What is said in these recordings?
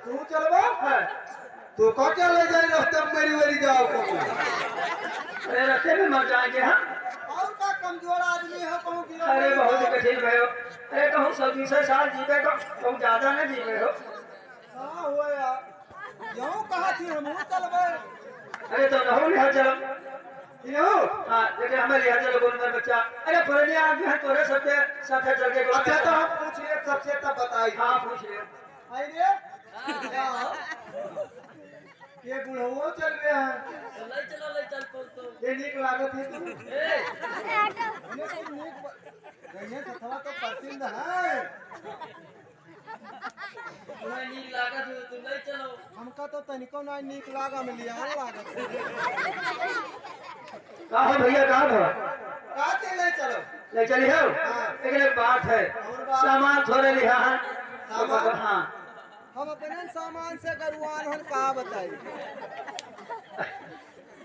तू चलबा तो क्या ले जाए रास्ते में मेरी मेरी जाओ अरे रास्ते में मर जाएंगे हम। और का कमजोर आदमी है कहूँ कि अरे बहुत कठिन भयो। अरे कहूँ 100-200 साल जीवे तो कहूँ ज्यादा न जीवे हो। हाँ हुआ यार यूँ कहा थी हम चलबे। अरे तो रहो लिहा चलो। यूँ हाँ लेकिन हमें लिहा चलो बोल मेरे बच्चा। अरे पुराने आदमी है तोरे सबके साथ चल के। अच्छा तो हम पूछिए सबसे तब बताई। हाँ पूछ ले। आई रे ये बुढ़ऊ चल गया है। ले चल तो ये नीक लागत है तू गईने से थोड़ा तो पसंद है। तुम्हें नीक लागत हो तुम ले चलो। हमका तो तनिको ना नीक लागा में लिया लागत है। कहाँ हो भैया कहाँ हो? काते ले चलो ले चली हो। लेकिन एक बात है सामान थोड़े लिहा है। हाँ हम अपने सामान से गरुआन हन कहा बताई।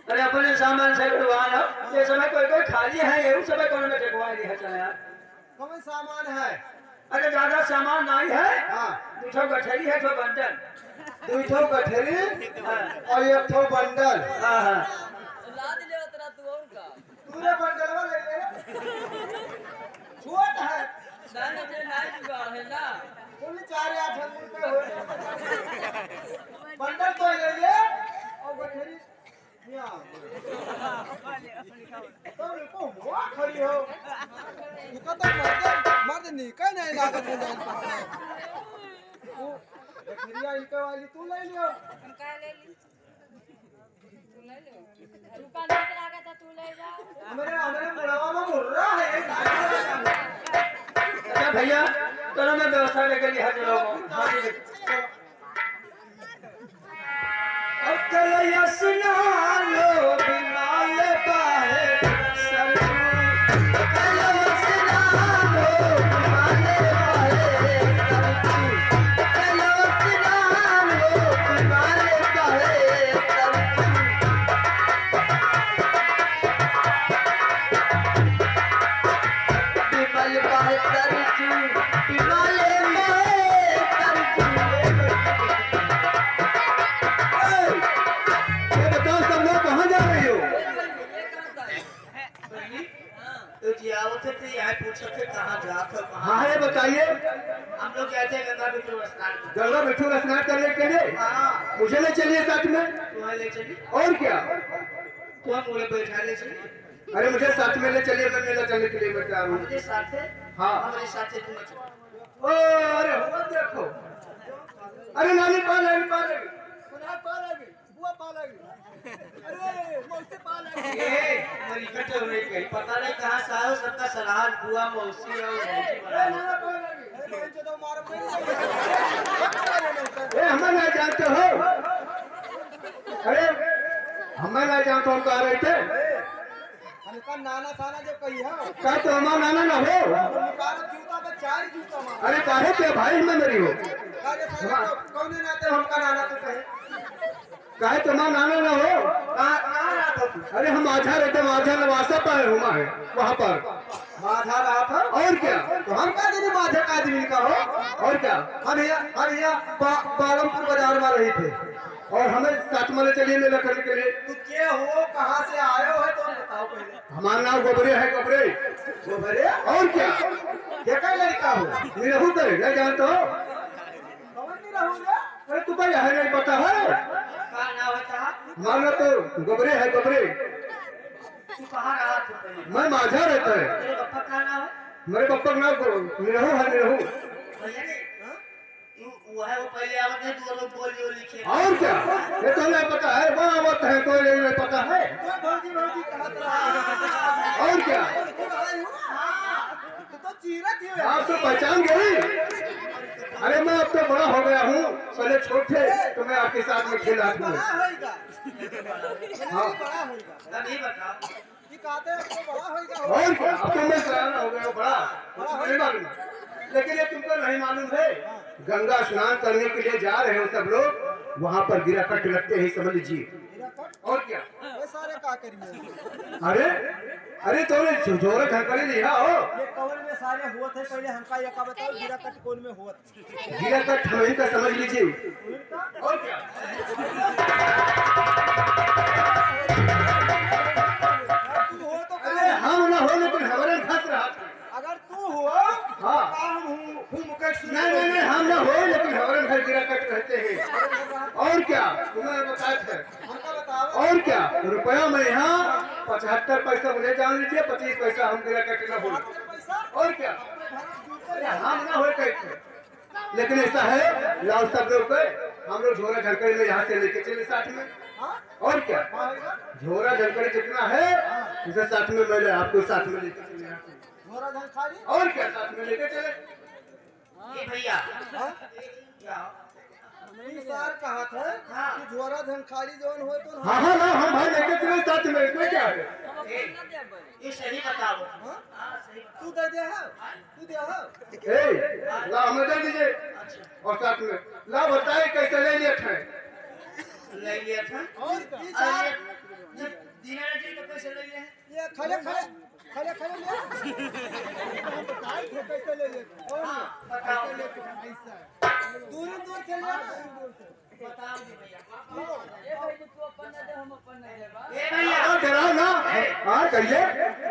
अरे अपने सामान से गरुआन हो। ये समय कोई कोई खाली है ये समय कौन में टेकवा लिया चला यार। कौन सामान है? अरे ज्यादा सामान नहीं है। हाँ 2 गठरी है 2 बंडल। 2 गठरी और 1 बंडल। हाँ हाँ ला दिले उतना तू और का पूरे बंडलवा ले ले। छोट है दाने जे नहीं जुगाड़ है ना। कुल 4-8 रुपए हो। बंडल तो ले ले और गठरी यहाँ तो को हुआ खड़ी हो। इका तो मर्द निकल नहीं लागत है जान पाता। तू गठरिया इका वाली तू ले लियो। हम का ले ली तू ले लो रुपा नहीं लगा था तू ले जा। हमारे मुड़ावा में मुर्रा है। अच्छा भैया चलो मैं व्यवस्था लेके लिहा चलो। अब चलो स्नानो बिमाल पाए सलू। चलो स्नानो बिमाल पाए सलू। चलो स्नानो बिमाल पाए सलू। बिमल पाए तरजू बिमाल हाँ है बताइए। हम लोग गए थे गंगा बिट्टू स्नान। गंगा बिट्टू का स्नान करने के लिए हाँ मुझे ले चलिए साथ में। तुम्हें ले चली और क्या तुम पूरे बैठा ले चली। अरे मुझे साथ में ले चलिए मैं मेला चलने के लिए मैं तैयार हूँ। हमारे साथ है हाँ हमारे साथ है तुम्हें चलो। ओ अरे हुआ देखो। अरे नानी पा लेगी बुआ पालेगी। अरे मौसी पालेगी। ये हमारी इकट्ठे होने की पता नहीं कहाँ से आयो सबका सलाह बुआ मौसी और मौसी बना ए हमें नहीं जानते हो। अरे हमें नहीं जानते हम कह रहे थे। हमका नाना साना जो कही है क्या तो हमारा नाना ना हो। जूता पे 4 जूता मार। अरे काहे पे भाई में मेरी हो। कौन नाते हमका नाना तो कहे काहे तुम्हारा नाना ना हो। कहाँ रहा था तू? अरे हम माझा रहते माझा नवासा पर हुआ है वहाँ पर। माझा रहा था और क्या तो हम का दिन माझा का आदमी का हो। और क्या हम यहाँ पालमपुर बाजार में रही थे। और हमें साथ में ले चलिए मेला करने के लिए। तू के हो कहाँ से आए हो है तो बताओ पहले। हमारा नाम गोबरे है गोबरे। गोबरे और क्या क्या लड़का हो? निरहू करे नहीं जानते हो। कौन नहीं रहूंगा? अरे तू भाई है नहीं पता है। कहाँ ना होता हमारा तो गोबरे है गोबरे। तू कहाँ रहा था पहले? मैं माझा रहता है। तेरे पापा कहाँ ना हो? मेरे पापा का नाम निरहू है निरहू। भैया ने तू वो है वो पहले आवत है दो लोग बोल जो लिखे। और क्या ये तो नहीं पता है वहाँ आवत है कोई नहीं पता है। भौजी भौजी कहा था। और क्या तो चीरत ही आप तो पहचान गई। अरे मैं अब तो बड़ा हो गया हूँ पहले छोटे तो मैं आपके साथ में खेला हूँ। बड़ा होएगा। हाँ बड़ा होएगा। तभी बताओ ये कहते हैं तो बड़ा होएगा। और क्या अब तो मैं सयाना हो गया हूँ बड़ा नहीं मालूम। लेकिन ये तुमको नहीं मालूम है गंगा स्नान करने के लिए जा रहे हो सब लोग वहाँ पर गिरा कट लगते हैं समझ लीजिए। और क्या ये सारे का करिए। अरे अरे तो जोरे खड़कड़ी लिया हो। ये कौन में सारे हुआ थे पहले हमका ये का बताओ गिरा कट कौन में हुआ। गिरा कट हमें का समझ लीजिए। रुपया में यहाँ 75 पैसा मुझे जान लीजिए, 25 पैसा हम गिरा करके ना बोलो। पैसा और क्या अरे हम ना हो कैसे, लेकिन ऐसा है लाओ सब लोग के हम लोग झोरा झलकड़ी में यहाँ से लेके चले साथ में। हाँ और क्या हाँ झोरा झलकड़ी जितना है उसे साथ में मैं आपको साथ में लेके चले यहाँ से। घोड़ा धन खाली और क्या साथ में लेके चले। ये भैया हाँ क्या ई सार कहा था कि झोरा धन खाली जोन हो तो हाँ हाँ हाँ हम भाई लेके चले साथ में, इसमें क्या है। ये सही बताओ। हाँ? हाँ सही बताओ। तू दे दे है तू दे है ए ला हमें दे दीजिए और साथ में ला बताए कैसे ले लिए थे। ले लिया था और ई सार दीनानाथ जी तो कैसे ले लिया है? ये खड़े खड़े ले हम बताए थे कैसे ले ले और बताओ दूर दूर से ले दूर से बताओ जी भैया। ए भाई तू अपन ना दे हम अपन ना देबा ए भैया हाँ डराओ ना हाँ कहिए।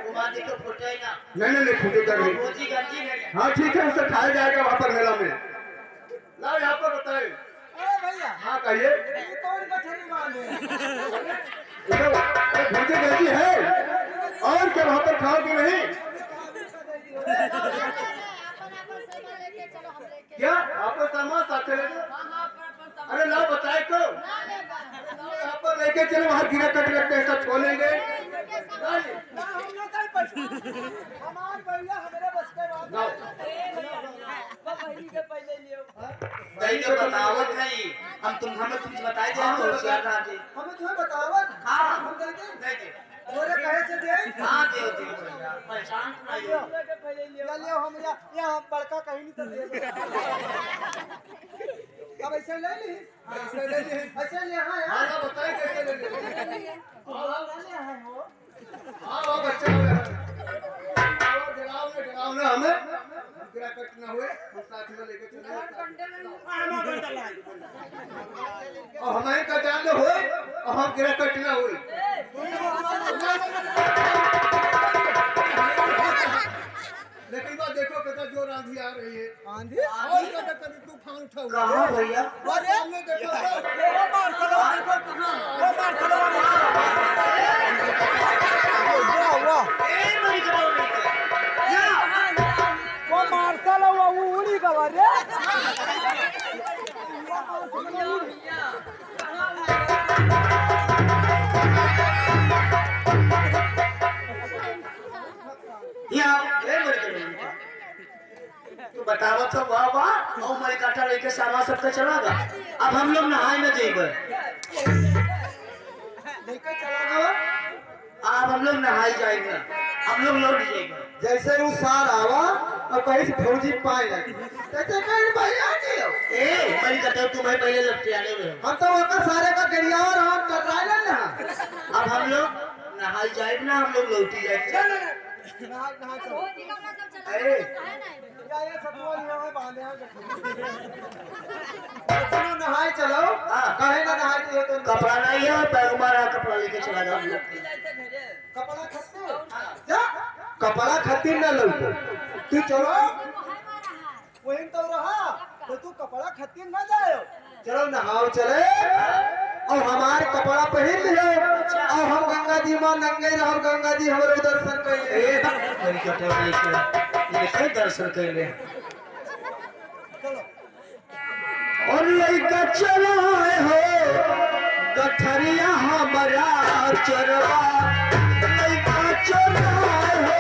घुमा दे तो फोटो है ना नहीं फूटे कर रही। मोची गंजी है। हाँ ठीक है उसे खाया जाएगा वहाँ पर मेला में। लाओ यहाँ पर बताए। अरे भैया हाँ कहिए। ये कौन गठरी बांधे भूखे गलती है और क्या वहाँ पर खाओ कि नहीं। अपन अपन सामान लेके चलो हम लेके क्या आपको सामान साथ ले जाओ। हां हां अपन सामान अरे लाओ बताए तो ना ले बा यहाँ पर लेके चलो वहाँ गिरा कट लगते हैं सब छोड़ेंगे। ना हम लोग कल पैसा हमार भैया हमारे बस के बात लाओ बहनी के पहले लियो भाई तो बतावत नहीं हम तुमसे बताए थे हम होशियार था जी। हमें तुम्हें बतावत हाँ हम दे दे नहीं दे बोले कहे से दे हाँ दे भैया पहचान नहीं हो। के पहले लियो या ले हम या हम बड़का कहीं नहीं तो दे अब ऐसे ले ली ऐसे ले ली ऐसे ले हाँ हाँ यार लाओ बताए कैसे ले लिए। तो ले हैं हो हाँ वो बच्चे डराओ ना हमें गिरा कट ना हुए हम साथ में लेके चले और हमारे का जान हो और हम गिरा कट ना हुए। लेकिन बात देखो कितना जोर आंधी आ रही है। आंधी और क्या कभी तूफान उठा हुआ है। कहाँ भैया वो सामने देखो वाह वाह ए मेरी कबाव नहीं कर वो मार्शल हुआ वो उड़ी गवा रे या ए मेरी कबाव नहीं कर तो बतावा तो वाह वाह और मैं काटा लेके सामान सबका चलागा। अब हम लोग नहाए न जाइबे। लेके चला गया अब हम लोग नहाई जाएंगे हम लोग लौट जाएंगे। जैसे वो सार आवा और कहीं से फौजी पाए लगे जैसे कहीं भैया जी हो ए मेरी कटा तुम्हें पहले लगते आने में हम तो वहाँ सारे का गरिया और हम कर रहे हैं ना अब हम लोग नहाई जाएंगे ना हम लोग लौटी जाएंगे। नहा नहा चलो वो निकलना सब चला अरे। है ना या ये सतुआ लिया है बांधे हैं चलो नहाए चलो हाँ। कहे ना नहाए तो ये तो कपड़ा नहीं है बैग मारा कपड़ा लेके चला जाओ। कपड़ा खत्ते जा कपड़ा खत्ती ना लौटो तू चलो वहीं तो रहा तो तू कपड़ा खत्ती ना जाओ चलो नहाओ चले और हमारे कपड़ा पहन लियो और हम गंगा जी मां नंगे रहो गंगा जी हमारे दर्शन कर ए मेरी कटा लेके ये दर्शन कर ले चलो और लइका चलाए हो गठरिया हमारा चरवा लइका चलाए हो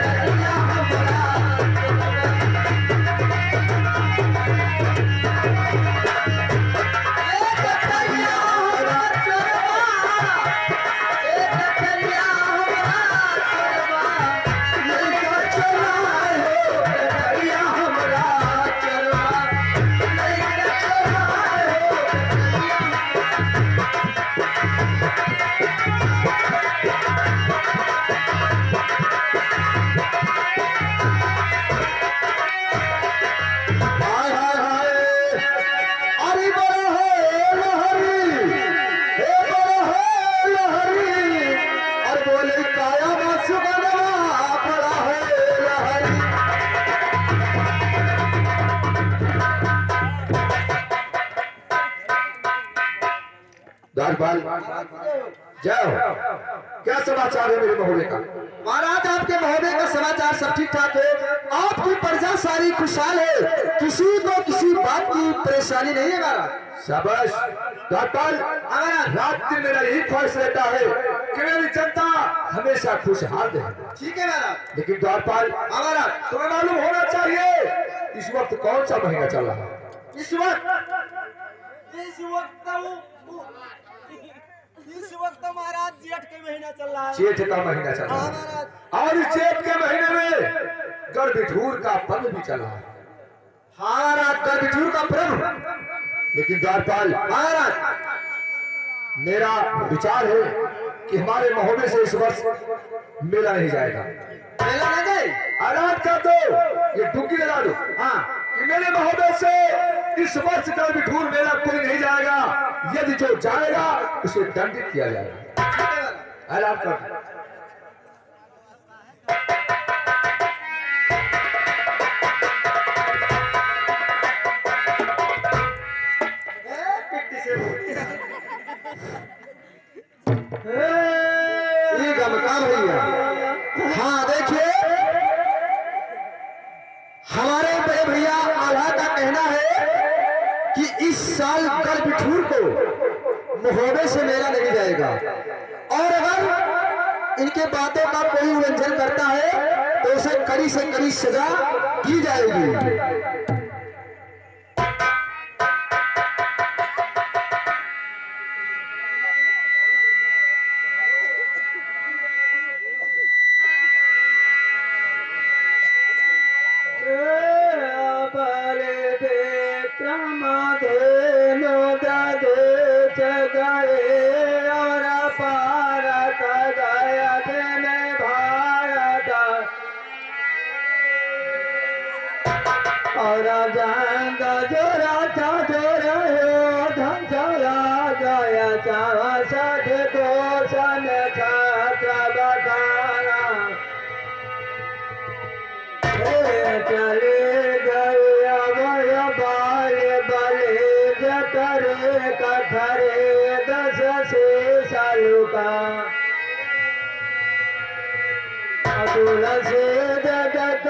गठरिया हमारा हाँ द्वारपाल जाओ, क्या समाचार है मेरे महोदय का? महाराज आपके महोदय का समाचार सब ठीक ठाक है। आपकी प्रजा सारी खुशहाल है, किसी को किसी बात की परेशानी नहीं है महाराज। शाबाश द्वारपाल, रात दिन मेरा यही ख्वाहिश रहता है कि मेरी जनता हमेशा खुशहाल रहे। ठीक है महाराज। लेकिन द्वारपाल महाराज तुम्हें मालूम होना चाहिए इस वक्त कौन सा महीना चल रहा है? इस वक्त महाराज जेठ के महीना चल रहा है। जेठ का महीना चल रहा हाँ है महाराज। और इस जेठ के महीने में गर्भठूर का पर्व भी चल रहा है। हाँ महाराज, गर्भठूर का पर्व। लेकिन द्वारपाल महाराज मेरा विचार है कि हमारे महोदय से इस वर्ष मेला नहीं जाएगा। मेला न जाए, आराध कर दो, ये डुबकी लगा दो हाँ कि मेरे महोदय से इस वर्ष गर्भठूर मेला कोई नहीं जाएगा। यदि जो जाएगा उसे दंडित किया जाएगा। ठीक है महाराज। आराध कर दो। पिट्टी से ये गमका भैया, हाँ देखिए, हमारे बड़े भैया आल्हा का कहना है कि इस साल गर्भठूर को महोदय से मेला नहीं जाएगा, और अगर इनके बातों का कोई उल्लंघन करता है तो उसे कड़ी से कड़ी सजा दी जाएगी। और जंग जोरा जोरा हो धन चला गया चावा साथ को सन छात्र बताया चले गए अवय बाल बले जतरे कथरे 10 से सालू का अतुल से जगत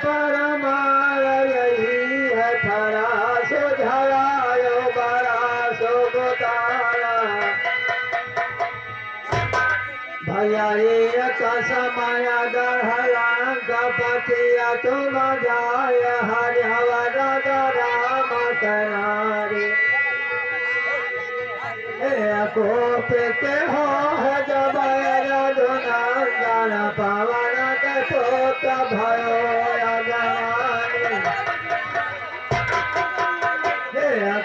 परमार यही है थरा सुझरायो बड़ा सुतारा भैया एक समय गढ़लांग पतिया तुम जाय हरिहवर राम करारे कोप के हो जब धुना पवन के पोत भयो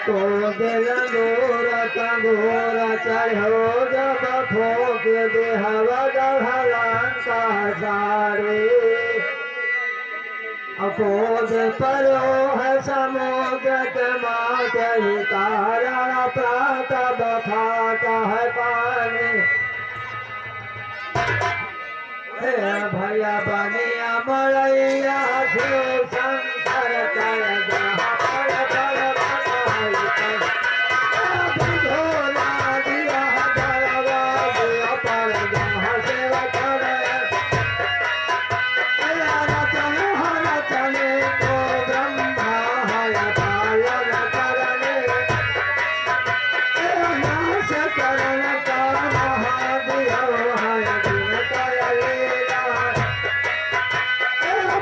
को दिल दूर कंगूर चढ़ो जब फोक देहव गढ़लंका सारे अपोध परो है समुद्र के मात ही कारण प्रात बखाता है पानी भैया बनिया मलैया शिव शंकर कर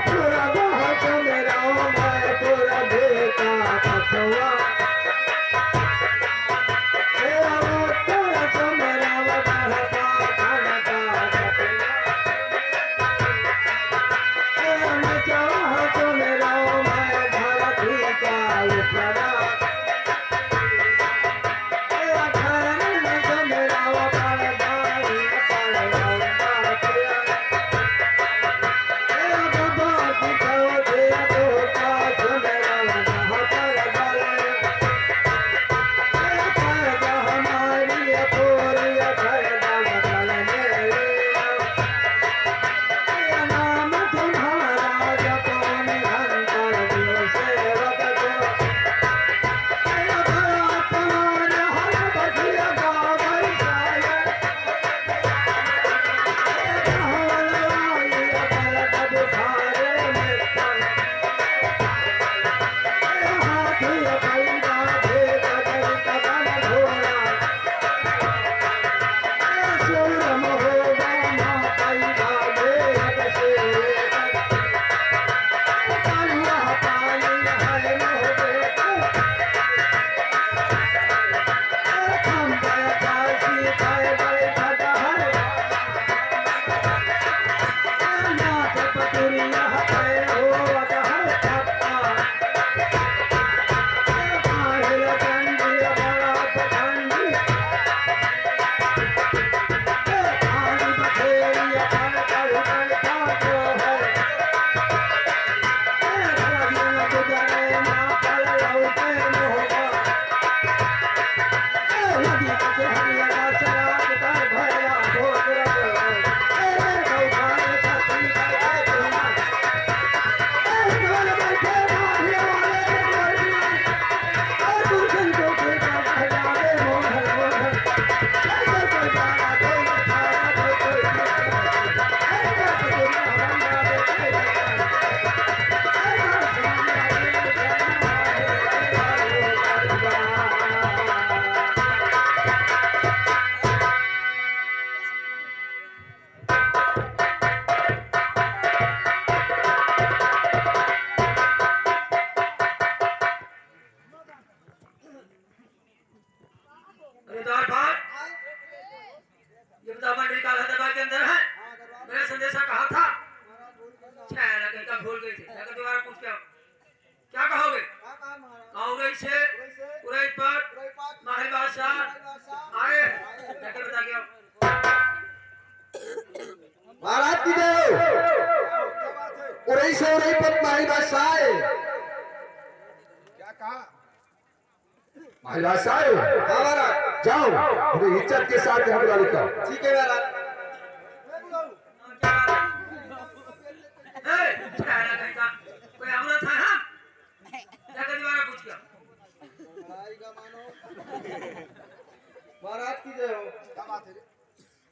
पूरा अरे द्वार पाल, ये बता मंडली का दरबार के अंदर है। मेरा संदेशा कहा था। छह लगे का भूल गई थी। लेकिन दोबारा पूछ क्या कहोगे? काउरई से उरई पर माही बादशाह आए। लेकिन बता क्या? महाराज की जय। उरई से उरई पर माही बादशाह आए। क्या कहा? माही बादशाह आए। हाँ महाराज, जाओ उन्हें इज्जत के साथ हम गाड़ी का। ठीक है महाराज। कोई हमला था? हाँ, जाकर दोबारा पूछ क्या? महाराज की जय हो। क्या बात है?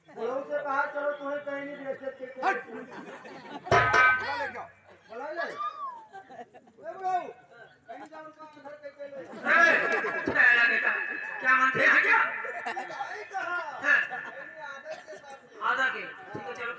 बड़ों से कहा चलो तुम्हें कहीं नहीं बेइज्जत के बोला ले बड़ो कहीं जाओ उनका घर के ले क्या मानते हैं क्या? नहीं कहा आदत के साथ आधा के ठीक है चलो।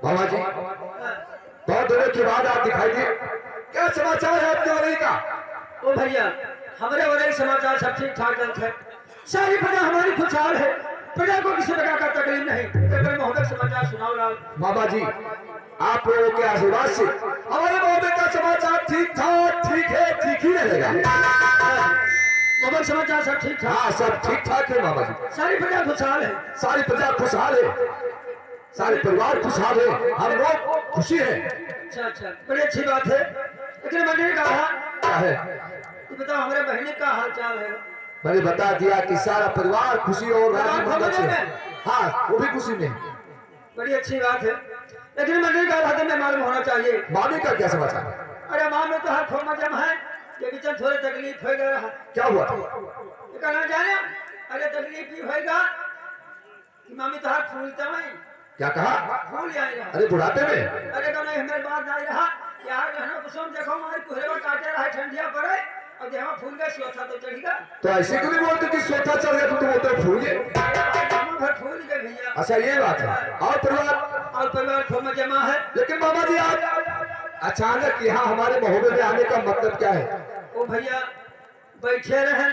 बाबा जी, बहुत दिनों के बाद आप दिखाई दिए। क्या समाचार है आपके वरई का? ओ भैया, हमारे वाले समाचार सब ठीक ठाक चलते हैं। सारी प्रजा हमारी खुशहाल है। प्रजा को किसी प्रकार का तकलीफ नहीं। लेकिन महोदय समाचार सुनाओ लाल। बाबा जी, आप लोगों के आशीर्वाद से हमारे महोदय का समाचार ठीक ठाक ठीक है, ठीक ही रहेगा। महोदय समाचार सब ठीक ठाक। हाँ, सब ठीक ठाक है बाबा जी। सारी प्रजा खुशहाल है। सारी प्रजा खुशहाल है, सारे परिवार खुशहाल है, हम लोग खुशी है। अच्छा, बड़ी अच्छी बात है। लेकिन मंदिर का क्या है? ये बताओ हमारे बहनी का हाल चाल है। मैंने बता दिया कि सारा परिवार खुशी और राजी मंगल से है। हाँ, वो भी खुशी में। बड़ी अच्छी बात है। लेकिन मंदिर का हद में मालूम होना चाहिए। मामी का क्या समाचार? अरे माँ में तो हर थोड़ा जम है। ये बीच में थोड़ी तकलीफ हो गया है। क्या हुआ? ये कहना जाने? अरे तकलीफ भी होगा कि मामी तो हर फूलता है। क्या कहा? फूल आई रहा। अरे बुढ़ापे में? अरे कहना हमारे बात आई रहा। यार कहना कुसुम देखो हमारी कुहरे में काटे रहा है, ठंडिया पड़े और देहा फूल गए सोचा तो चढ़ेगा। तो ऐसे क्यों नहीं बोलते कि सोता चल गया तो तुम बोलते फूल गए? घर फूल गए भैया। अच्छा, ये बात है। और परिवार थोड़ा जमा है। लेकिन बाबा जी, आज अचानक यहाँ हमारे महोदय में आने का मतलब क्या है? ओ भैया, बैठे रहे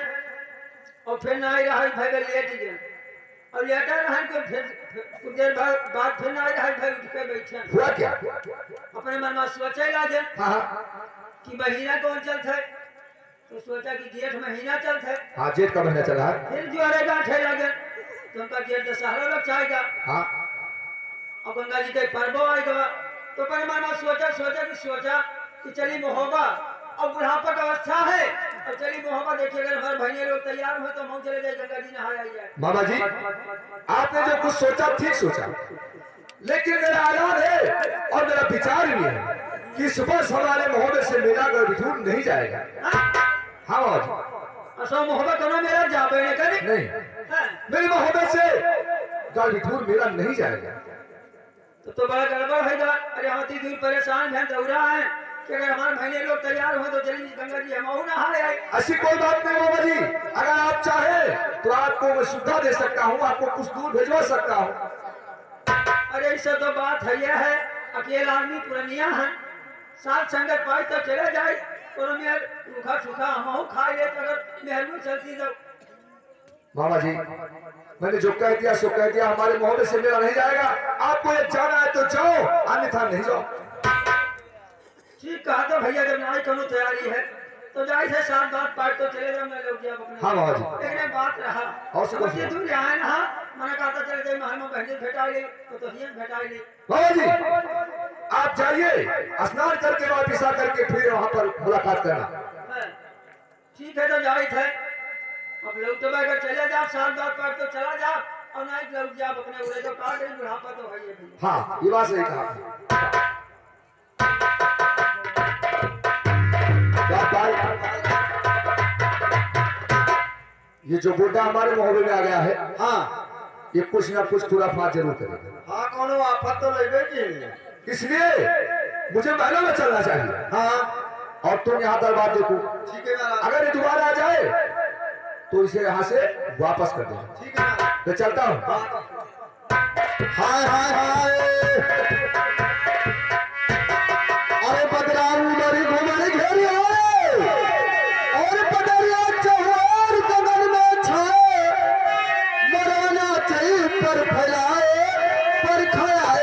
और फिर ना आई रहा भाई लेट गए और लेटा रहे तो फिर कुछ देर बाद फिर ना आई रहा भाई उठ के बैठे। हुआ क्या? अपने मन में सोचे लागे हाँ कि महीना कौन चलता है, तो सोचा कि जेठ महीना चलता है। हाँ, जेठ का महीना चला है। फिर जो अरेगा ठे लगे तो उनका जेठ दशहरा लग जाएगा। हाँ, और गंगा जी के पर्व आएगा। तो अपने मन में सोचा कि चली मोहब्बा और बुढ़ापा का अवस्था है और चली मोहब्बत देखिए अगर हमारे भाई लोग तैयार हुए तो हम चले जाए गंगा जी नहा आई जाए। बाबा जी, आपने जो कुछ सोचा ठीक सोचा, लेकिन मेरा ऐलान है और मेरा विचार भी है कि सुबह हमारे महोदय से मेरा गढ़ नहीं जाएगा। हाँ बाबा जी। असो मोहब्बत होना मेरा जाबे ने करे नहीं, मेरे महोदय से गढ़ मेरा नहीं जाएगा। तो बड़ा गड़बड़ होगा। अरे हम इतनी दूर परेशान हैं, दौड़ा है कि अगर हमारे भाई लोग तैयार हो तो चलिए गंगा जी हम नहा आए। ऐसी कोई बात नहीं बाबा जी, अगर आप चाहे तो आपको मैं सुविधा दे सकता हूँ, आपको कुछ दूर भिजवा सकता हूँ। अरे इससे तो बात है यह है, अकेला आदमी पुरनिया है, साथ संगत पाए तो चले जाए और मैं रूखा सूखा हम खा ले तो अगर मेहरबानी चलती तो। बाबा जी, मैंने जो कह दिया सो कह दिया, हमारे महोदय से मेरा नहीं जाएगा। आपको ये जाना है तो जाओ, अन्यथा नहीं जाओ। ठीक कहा तो भैया, जब नाई करो तैयारी है तो जाए थे साथ बात पाठ तो चले जाओ। मैं लोग गया अपने। हाँ बाबा जी। लेकिन एक बात रहा और से कुछ दूर आए ना मैंने कहा था चले जाए महल में बहने भेटा ली तो ही भेटा ली। बाबा जी, आप जाइए, स्नान करके वापिस आकर के फिर वहाँ पर मुलाकात करना। ठीक है तो जाए थे। अब लोग तो अगर चले जाओ साथ बात पाठ तो चला जाओ और नहीं लोग जाओ अपने उड़े तो काट रही बुढ़ापा तो है ये भी। हाँ, ये बात सही कहा। भाई, ये जो बुड्ढा हमारे महोदय में आ गया है, हाँ, ये कुछ ना कुछ खुराफात जरूर करेगा। हाँ, कौन आफत तो लेबे की। इसलिए मुझे महलों में चलना चाहिए। हाँ, और तुम यहाँ दरबार देखो। ठीक है महाराज। अगर ये दोबारा आ जाए तो इसे यहाँ से वापस कर देना। ठीक है महाराज। मैं चलता हूँ। हाय हाय हाय, अरे बदलाऊ मरी घुमर घेरी और पदरिया चौहार गगन में छाए, मराना चाहिए पर फैलाए पर खाए।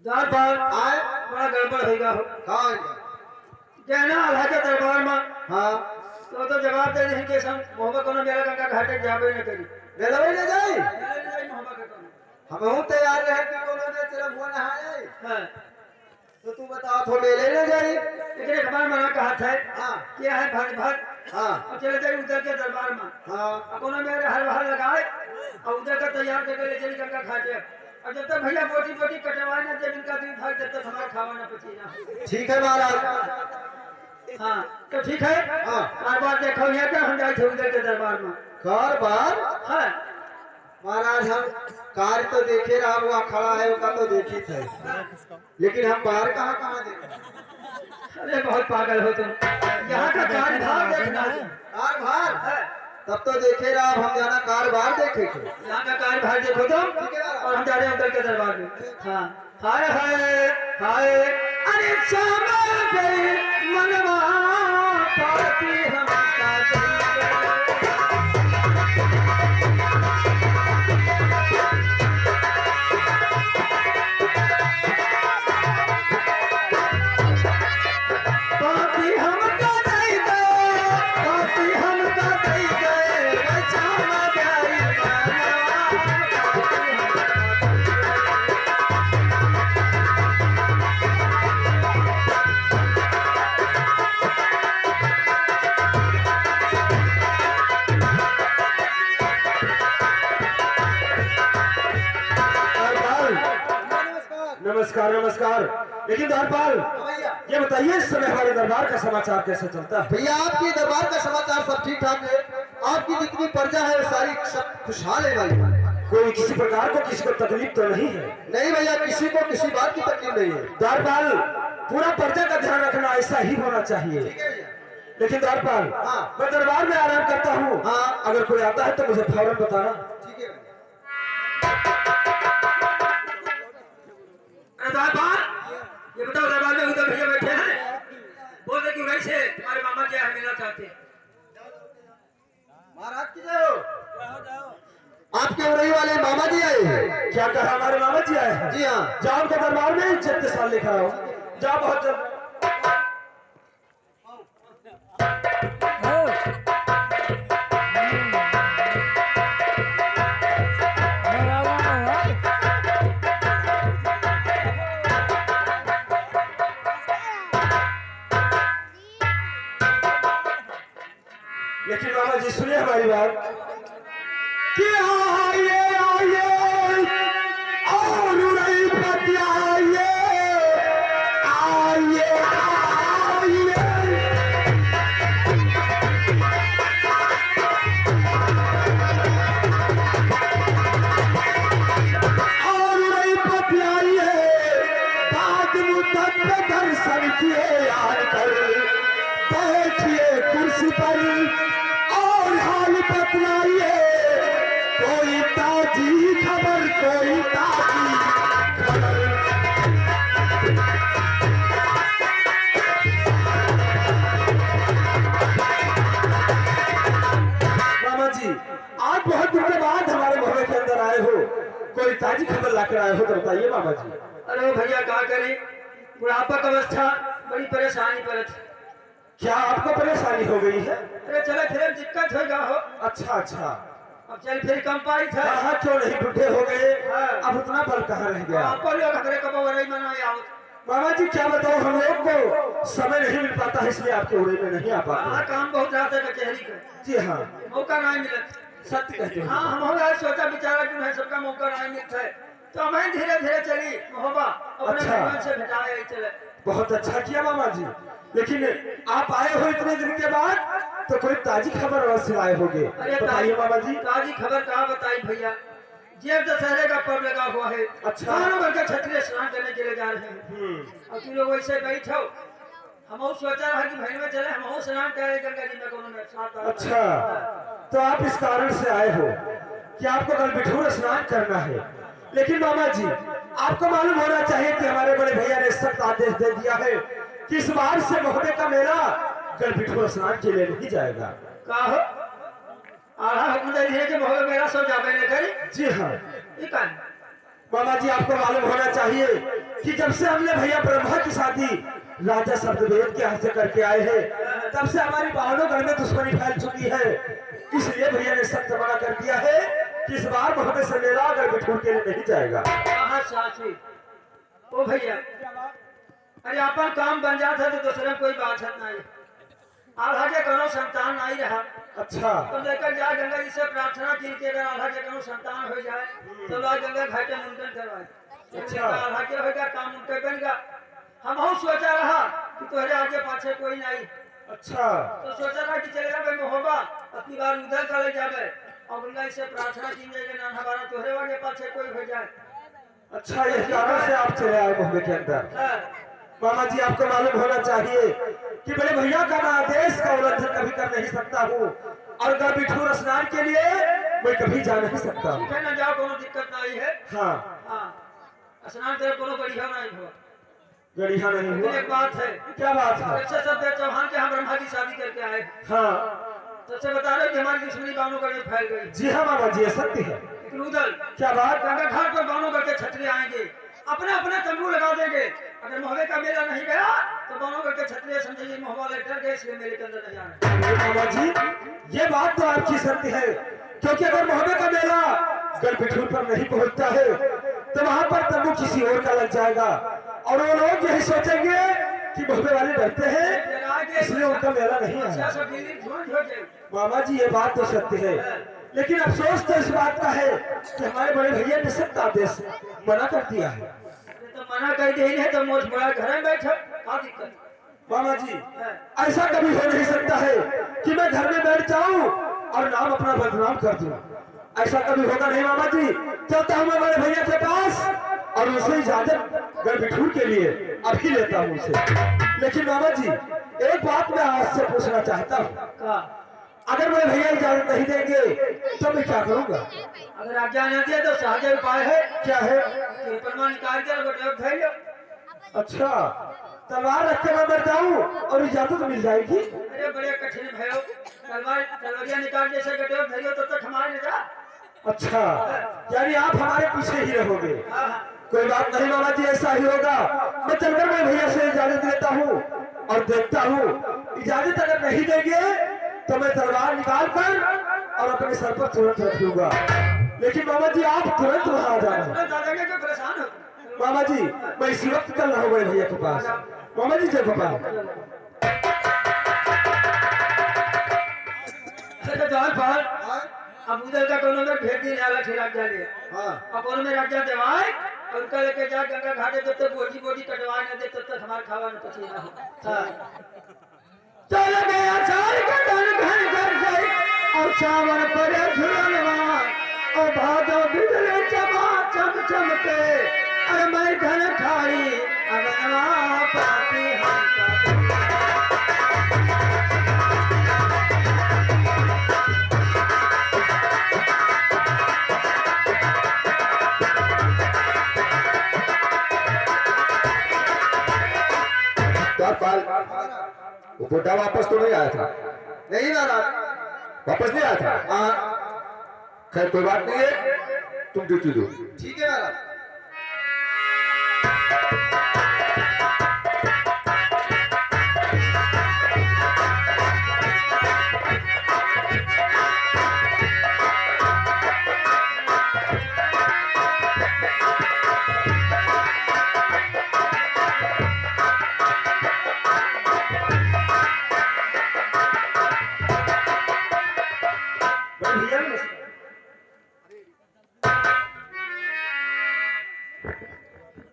दरबार आए बड़ा गड़बड़ होगा हो हाँ कहना आल्हा के दरबार में हाँ तो जवाब दे रही के संग मोहब्बत कोनो मेरा गंगा घाटे जाबे न करी रेलवे ले जाई। मोहब्बत के कोनो हम हूँ तैयार रहे कि कोनो ने तेरा मुंह नहाए। हां तो तू बताओ तो मेले ले जाई। लेकिन एक बार मना कहा था हाँ क्या है भर भर हाँ और चले जाए उधर के दरबार में हाँ और कोनो मेरे हर बाहर लगाए और उधर का तैयार करके ले चली गंगा घाटे और जब तक भैया बोटी बोटी कटवाए ना जब इनका दिन भाग जब तक हमारा खावा ना पचेगा। ठीक है महाराज। हाँ तो ठीक है हाँ। हर बार देखो यहाँ क्या हम जाए थे उधर के दरबार में कार बार हाँ महाराज हम कार तो देखे रहा हुआ खड़ा है उसका तो देखी थे, लेकिन हम बाहर कहाँ देखे। अरे बहुत पागल हो तुम यहाँ का कार भाग देखना कार बाहर है तब तो देखे रहा, अब हम जाना कार बाहर देखे थे। यहाँ का कार भाग देखो तुम और हम जा रहे हैं उधर के दरबार में। हाँ हाय हाय हाय अरे श्यामा गए मनवा पाती हम पाती हम का नहीं गए पाती हम का नहीं गए श्यामा गए नमस्कार नमस्कार। लेकिन द्वारपाल भैया ये बताइए इस समय हमारे दरबार का समाचार कैसे चलता है? भैया आपके दरबार का समाचार सब ठीक ठाक है। आपकी जितनी प्रजा है वो सारी सब खुशहाल है भाई। कोई किसी प्रकार को किसी को तकलीफ तो नहीं है? नहीं भैया किसी को किसी बात की तकलीफ नहीं है। द्वारपाल पूरा प्रजा का ध्यान रखना ऐसा ही होना चाहिए। ठीक है भैया। लेकिन द्वारपाल हाँ। मैं दरबार में आराम करता हूँ। हाँ। अगर कोई आता है तो मुझे फौरन बताना। ठीक है भैया। अरे दरबार ये बताओ दरबार में उधर भैया बैठे हैं बोल रहे क्यों वैसे तुम्हारे मामा क्या है मिलना चाहते हैं। महाराज की जय हो। आपके उरई वाले मामा जी आए हैं। क्या कहा हमारे मामा जी आए हैं? जी हाँ। जाओ उनके दरबार में इज्जत के साथ लेकर आओ। जाओ बहुत जल्द। लेकिन मामा जी सुनिए हमारी बात कि आइए आइए और उड़ई पति आइए आइए आइए। और उड़ई पति आइए बाद मुद्दत पे दर्शन किए आकर बैठिए कुर्सी पर और हाल बतलाइए कोई ताजी खबर कोई ताजी खबर। मामा जी आज बहुत दिन के बाद हमारे मोहल्ले के अंदर आए हो, कोई ताजी खबर लाकर आए हो तो बताइए मामा जी। अरे भैया क्या करें बुढ़ापा का अवस्था बड़ी परेशानी पड़त। क्या आपको परेशानी हो गई है? अरे चले फिर दिक्कत होगा हो अच्छा अच्छा। अब चल फिर कम पाई था हाँ क्यों नहीं बुढ़े हो गए? हाँ। अब उतना बल कहाँ रह गया? आपको लोग हमारे कब वही मनाए आओ। मामा जी क्या बताओ हम लोग को समय नहीं मिल पाता है इसलिए आपके उड़े में नहीं आ हाँ पाते। काम बहुत ज्यादा है कचहरी का जी हाँ मौका नहीं मिलत। सत्य कहते हाँ हो। हम हो गए सोचा विचारा क्यों है सबका मौका नहीं मिलता है तो हमें धीरे धीरे चली मोहब्बा अपने अच्छा। भगवान से भेटाए चले। बहुत अच्छा किया मामा जी। लेकिन आप आए हो इतने दिन के बाद तो कोई ताजी खबर अवश्य आए होंगे। अरे बताइए बाबा जी। ताजी खबर कहाँ बताई भैया, जेब दशहरे का पर्व लगा हुआ है। अच्छा। दोनों बल्कि क्षत्रिय स्नान करने के लिए जा रहे हैं। और तुम लोग वैसे बैठो, हम सोचा रहा कि भाई में चले, हम स्नान करें गंगा जी में कोनो में साथ। अच्छा, तो आप इस कारण से आए हो कि आपको कल बिठूर स्नान करना है। लेकिन मामा जी, आपको मालूम होना चाहिए कि हमारे बड़े भैया ने सख्त आदेश दे दिया है कि इस बार से मोहब्बत का मेला कल बिठूर स्नान के लिए नहीं जाएगा। कहो आधा हुक्म दे दिए कि बहुत मेरा सो जावे न करी। जी हाँ ठीक है मामा जी, आपको मालूम होना चाहिए कि जब से हमने भैया ब्रह्मा की शादी राजा शब्दवेद के हाथ से करके आए हैं, तब से हमारी बहनों घर में दुश्मनी फैल चुकी है। इसलिए भैया ने सख्त मना कर दिया है कि इस बार मोहब्बत से मेला अगर बिठूर के लिए नहीं जाएगा। कहाँ साथी ओ भैया, अरे अपन काम बन जाता तो दूसरे कोई बात है नहीं। आधा के कोनो संतान नहीं रहा। अच्छा, तो लेकर जा गंगा जी से प्रार्थना की कि अगर आधा के कोनो संतान हो जाए तो लोग गंगा घाटे मुंडन करवाए। अच्छा, आधा के होगा काम उनका बन गया। हम बहुत सोचा रहा कि तुम्हारे आगे पाछे कोई नहीं। अच्छा, तो सोचा रहा कि चलेगा भाई होगा अपनी बार उधर चले जावे और गंगा जी से प्रार्थना की जाएगी ना हमारा तुम्हारे आगे पाछे कोई हो जाए। अच्छा, ये कारण से आप चले आए मोहब्बत के अंदर। मामा जी, आपको मालूम होना चाहिए कि बड़े भैया का मैं आदेश का उल्लंघन कभी कर नहीं सकता हूँ, और अगर बिठूर स्नान के लिए मैं कभी जा नहीं सकता हूँ। ना जाओ, कोनो दिक्कत नहीं है। हाँ हाँ, स्नान करे कोनो बढ़िया नहीं हुआ, गड़िया नहीं हुआ। एक बात है। क्या बात है? अच्छा, सब चौहान के यहाँ ब्रह्मा की शादी करके आए। हाँ, सबसे बता रहे कि हमारी दुश्मनी बानों करके फैल गई। जी हाँ मामा जी, ये सत्य है। रुदल क्या बात? गंगा घाट पर बानों करके क्षत्रिय आएंगे, अपने अपने तंबू लगा देंगे। अगर मोहब्बे का मेला नहीं गया तो बानों करके क्षत्रिय समझेंगे मोहब्बा लेटर गए, इसलिए मेले के अंदर नहीं जाना। मामा जी, ये बात तो आपकी सत्य है, क्योंकि अगर मोहब्बे का मेला अगर बिठूर पर नहीं पहुंचता है तो वहां पर तंबू किसी और का लग जाएगा, और वो लोग यही सोचेंगे कि मोहब्बे वाले डरते हैं इसलिए उनका मेला नहीं आया। मामा जी, ये बात तो सत्य है, लेकिन अफसोस तो इस बात का है कि हमारे बड़े भैया ने सख्त आदेश मना कर दिया है। तो मना कर दिए है तो मोच बड़ा घर में बैठो, क्या दिक्कत? मामा जी, ऐसा कभी हो नहीं सकता है कि मैं घर में बैठ जाऊं और नाम अपना बदनाम कर दूं। ऐसा कभी होगा नहीं मामा जी। चलता हूं मैं बड़े भैया के पास और उनसे इजाजत घर बिठूर के लिए अभी लेता हूं उसे। लेकिन मामा जी, एक बात मैं आपसे पूछना चाहता हूँ, अगर मेरे भैया इजाजत नहीं देंगे तो मैं क्या करूंगा? अगर आज्ञा न दिए तो सहज उपाय है। क्या है? कि परमान निकाल के गोटे धैर्य। अच्छा, तलवार रख के मैं मर जाऊं और इजाजत मिल जाएगी? अरे बड़े कठिन भयो, तलवारिया निकाल जैसे गटे धैर्य तब तक हमारे न जा। अच्छा, यानी आप हमारे पीछे ही रहोगे। हाँ, कोई बात नहीं मामा जी, ऐसा ही होगा। मैं चलकर मैं भैया से इजाजत लेता हूँ और देखता हूँ, इजाजत अगर नहीं देंगे तो मैं तलवार निकाल कर और अपने सर पर तुरंत रख दूंगा। लेकिन मामा जी, आप तुरंत वहां आ जाना। दादाजी के परेशान हो। मामा जी, मैं इसी वक्त चल रहा हूँ बड़े भैया के पास। मामा जी, जय गोपाल। जाल पाल अब उधर का कोनो में भेज दी जाला ठेला जाले। हाँ, अब कोनो में राजा देवाय और उनका लेके जा गंगा घाटे जब तक बोटी बोटी कटवा न दे तब तक हमार खावा न पसीना हो। हां, चल गया चार का घन घर जाए और सावन पड़े झुलनवा और भादो बिजली चमा चम चमके अरे मैं घन खाई अगनवा पाती हम वो बुढ़ा वापस तो नहीं आया था? नहीं महाराज, वापस नहीं आया था? हाँ, खैर कोई बात नहीं है, तुम ड्यूटी दो। ठीक है महाराज।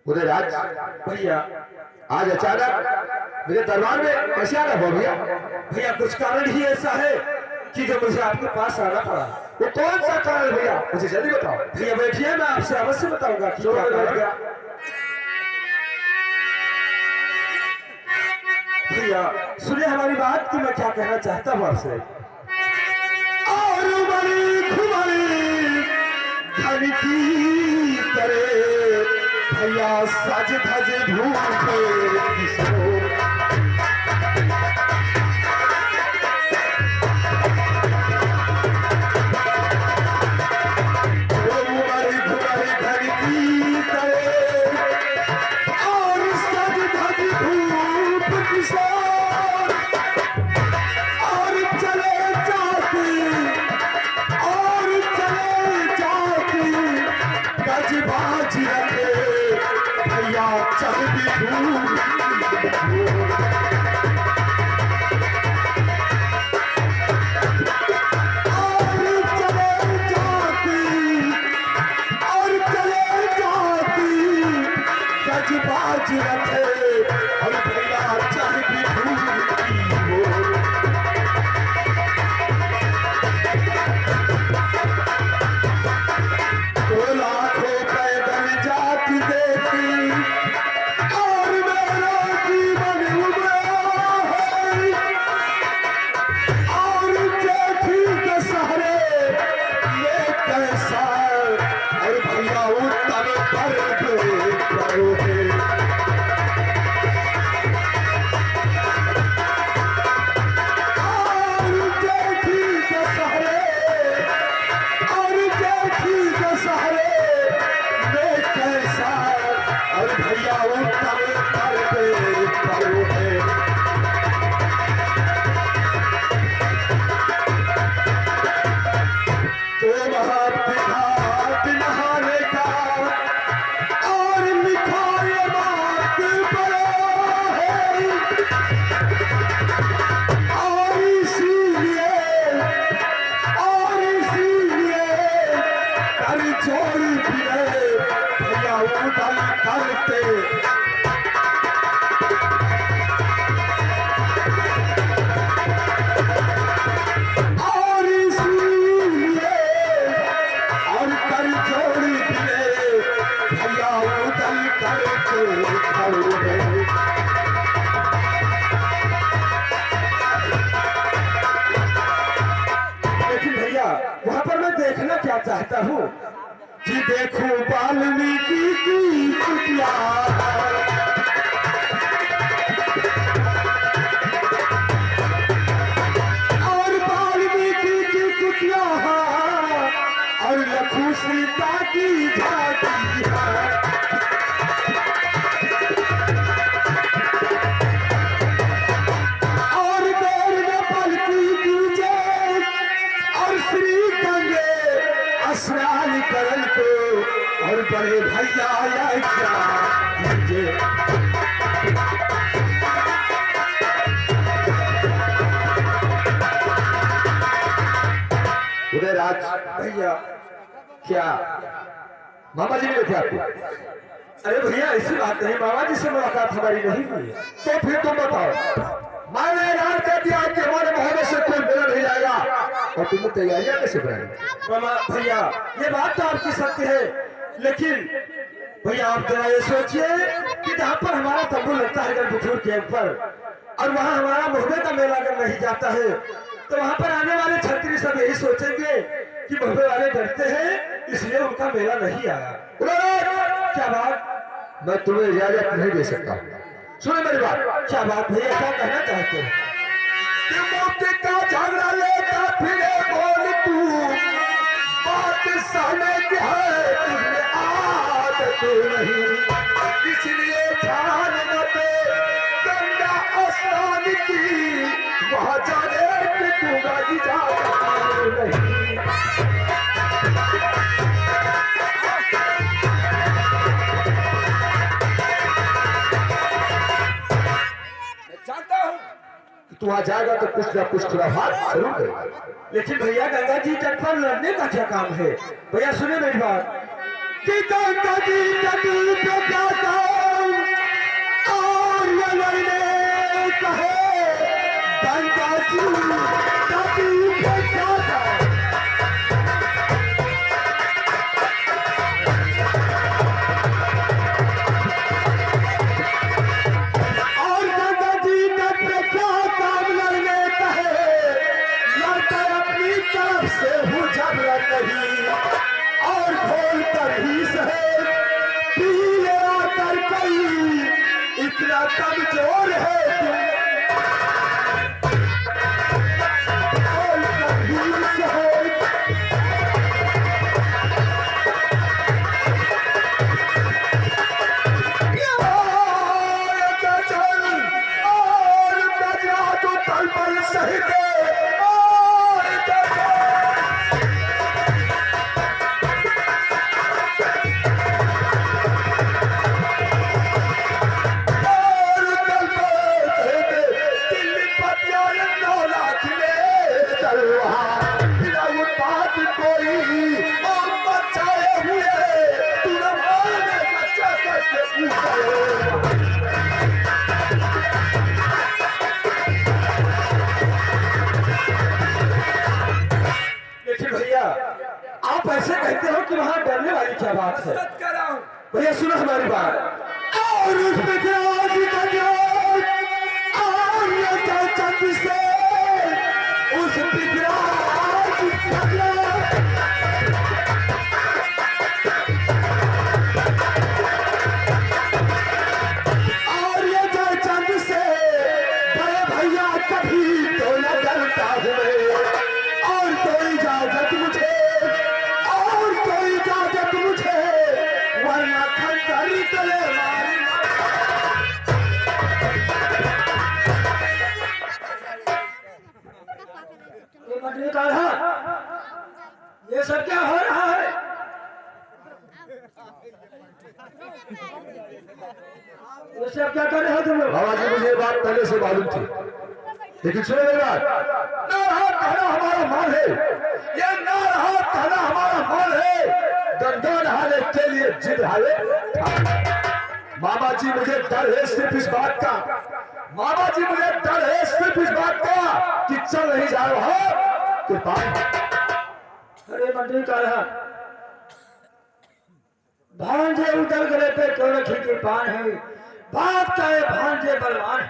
उधर आज भैया आज अचानक मेरे दरबार में कैसे आना हुआ भैया? भैया कुछ कारण ही ऐसा है कि जो मुझे आपके पास आना पड़ा। वो कौन सा कारण भैया, मुझे जल्दी बताओ। भैया बैठिए, मैं आपसे अवश्य बताऊंगा कि जो क्या कारण। भैया भैया सुनिए हमारी बात कि मैं क्या कहना चाहता हूँ आपसे। और बड़ी खुमारी धन की तरह भैया सज धज भूखे किशोर। वहां पर मैं देखना क्या चाहता हूँ कि देखो वाल्मीकि की कुटिया, और वाल्मीकि की कुटिया और लखू सीता की झांकी है। और देर में पलकी कीजे और श्री गंगे स्नान करन को, और बड़े भैया आया क्या कीजिए। उदयराज भैया क्या मामा जी मिले थे आपको? अरे भैया ऐसी बात नहीं, मामा जी से मुलाकात हमारी नहीं हुई। तो फिर तुम बताओ, मैंने ऐलान कर दिया कि हमारे मोहल्ले से कोई मिलने नहीं जाएगा, और तुमने तैयारियां कैसे बनाई? मामा भैया ये बात तो आपकी सत्य है, लेकिन भैया आप जरा ये सोचिए कि जहाँ पर हमारा तंबू लगता है गढ़बुखूर कैंप पर, और वहाँ हमारा मोहल्ले का मेला अगर नहीं जाता है तो वहाँ पर आने वाले छात्री सब यही सोचेंगे कि मोहल्ले वाले डरते हैं इसलिए उनका मेला नहीं आया। क्या बात? मैं तुम्हें इजाजत नहीं दे सकता। सुनो मेरी बात। क्या बात भैया, क्या कहना चाहते हैं? मोती का झगड़ा लेता फिरे बोल तू, बात सहने की है तुझमें आदत नहीं, इसलिए ध्यान मत गंगा स्नान की, वहाँ जाने की तुम्हें इजाजत नहीं। तू आ जाएगा तो कुछ ना कुछ खुराफात जरूर करेगा। लेकिन भैया गंगा जी तट पर लड़ने का क्या काम है? भैया सुने मेरी बात कि गंगा जी तट पे क्या काम और ये लड़ने कहे गंगा जी नदी पे जाता और गंगा जी तट पे क्या काम लड़ने कहे लड़का अपनी तरफ से हूँ झगड़ा नहीं और खोल कर ही सहे पी ले आकर कई इतना कमजोर है खोल कर ही सहे और बजा तो तल पर सही दे देखिए भैया आप ऐसे कहते हो कि वहां डरने वाली क्या बात है भैया सुनो हमारी बात और उस पितराज का जोर और ये चंद से उस पितराज का जोर और ये चंद से बड़े भैया कभी तो न डरता हुए और कोई इजाजत मुझे और कोई इजाजत मुझे वरना खंडरी तले मारी ये मंडली का है ये सब क्या हो रहा है ये सब क्या कर रहे हो तुम लोग बाबा जी मुझे ये बात पहले से मालूम थी लेकिन सुनो मेरी बात नारहा कहना हमारा माल है ये नारहा कहना हमारा माल है गंगा नहाने के लिए जिद है मामा जी मुझे डर है सिर्फ इस बात का मामा जी मुझे डर है सिर्फ इस बात का कि चल नहीं जा रहा कृपा अरे मंडली का रहा भांजे उतर गले पे क्यों रखी कृपान है बात का है भांजे बलवान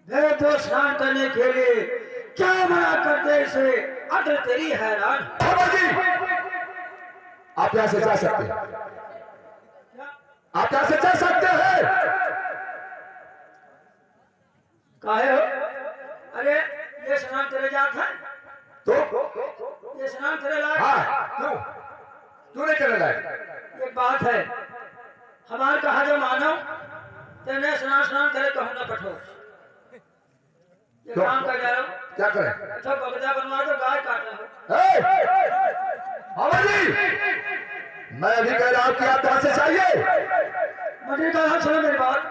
वे तो स्नान करने के लिए क्या मना करते इसे अटल तेरी हैरान मामा जी आप यहां से जा सकते हैं आप यहां से जा सकते हैं काहे हो अरे ये स्नान करे जात है तो ये स्नान करे लायक हाँ क्यों नहीं करने लायक एक बात है हमारे कहा जो मानो तेने स्नान करे कहूँ ना पठो ये क्यों? काम कर जा रहा हूँ क्या करें अच्छा बगदा बनवा दो गाय काट रहा हूँ मामा जी मैं अभी कह रहा हूं कि आप यहां से चाहिए मुझे कहा सुनो मेरी बात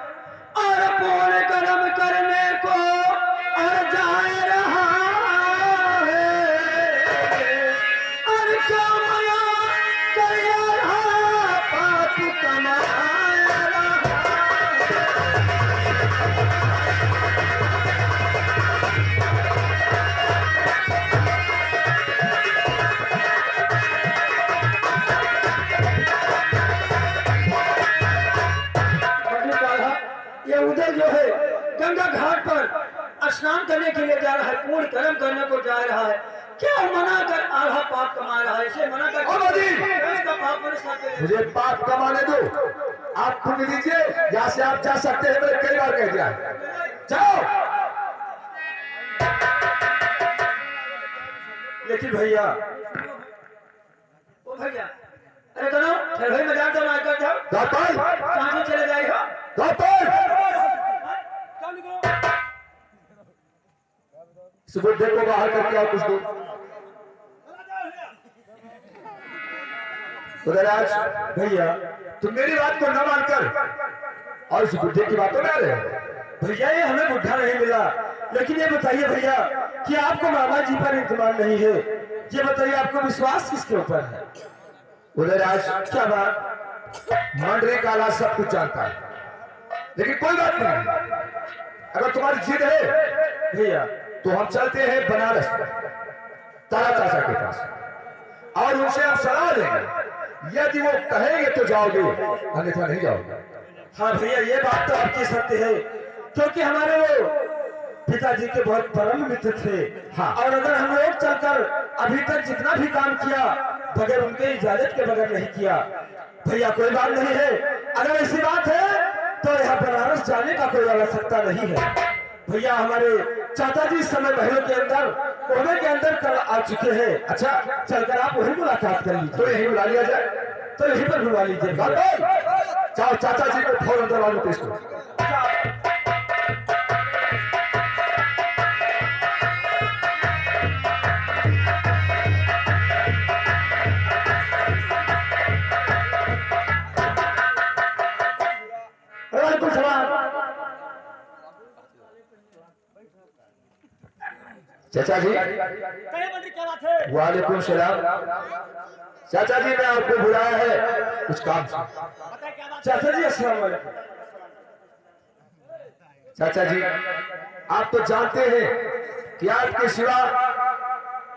और पूर्ण कर्म करने को और जाए रहा है और क्या मना कर रहा पाप कमाए रहा ये उधर जो है गंगा घाट पर स्नान करने के लिए जा रहा है पूर्ण कर्म करने को जा रहा है क्या मना कर आधा पाप कमा रहा है इसे मना कर बाबा जी! इसका पाप मेरे साथ है। मुझे पाप कमाने दो आप खुद लीजिए यहां से आप जा सकते हैं मैंने कई बार कह दिया है। जाओ लेकिन भैया ओ भैया अरे करो चल भाई मजाक तो ना कर जाओ गोपाल कहां से चले जाएगा गोपाल सुबुद्धे को बाहर करके आओ कुछ दो उदयराज भैया तुम मेरी बात को न मानकर और इस बुद्धि की बातों में आ रहे हो भैया ये हमें बुढ़ा नहीं मिला लेकिन ये बताइए भैया कि आपको मामा जी पर इत्मीनान नहीं है ये बताइए आपको विश्वास किसके ऊपर है उदयराज क्या बात मंडरी काला सब कुछ जानता है लेकिन कोई बात नहीं, अगर तुम्हारी जिद है भैया तो हम चलते हैं बनारस तारा चाचा के पास और उनसे हम सलाह लेंगे। यदि वो कहेंगे तो जाओगे, अन्यथा नहीं जाओगे। हाँ भैया, ये बात तो आपकी सत्य है, क्योंकि हमारे वो पिताजी के बहुत परम मित्र थे। हाँ। और अगर हम लोग चलकर अभी तक जितना भी काम किया बगैर उनके इजाजत के बगैर नहीं किया, भैया कोई बात नहीं है। अगर ऐसी बात है तो यहाँ बनारस जाने का कोई आवश्यकता नहीं है। भैया हमारे चाचा जी इस समय महलों के अंदर कोने के अंदर कल आ चुके हैं। अच्छा, चलकर आप वही मुलाकात कर लीजिए। तो यही बुला लिया जाए। तो यहीं पर बुलवा लीजिए। जाओ चाचा जी को फौरन दरवाजे पेश करो। वालेकुम सलाम। चाचा जी कहे मंत्री, क्या बात है? वालेकुम सलाम। चाचा जी ने आपको बुलाया है कुछ काम से। चाचा जी अस्सलाम वालेकुम। चाचा जी आप तो जानते हैं कि आपके सिवा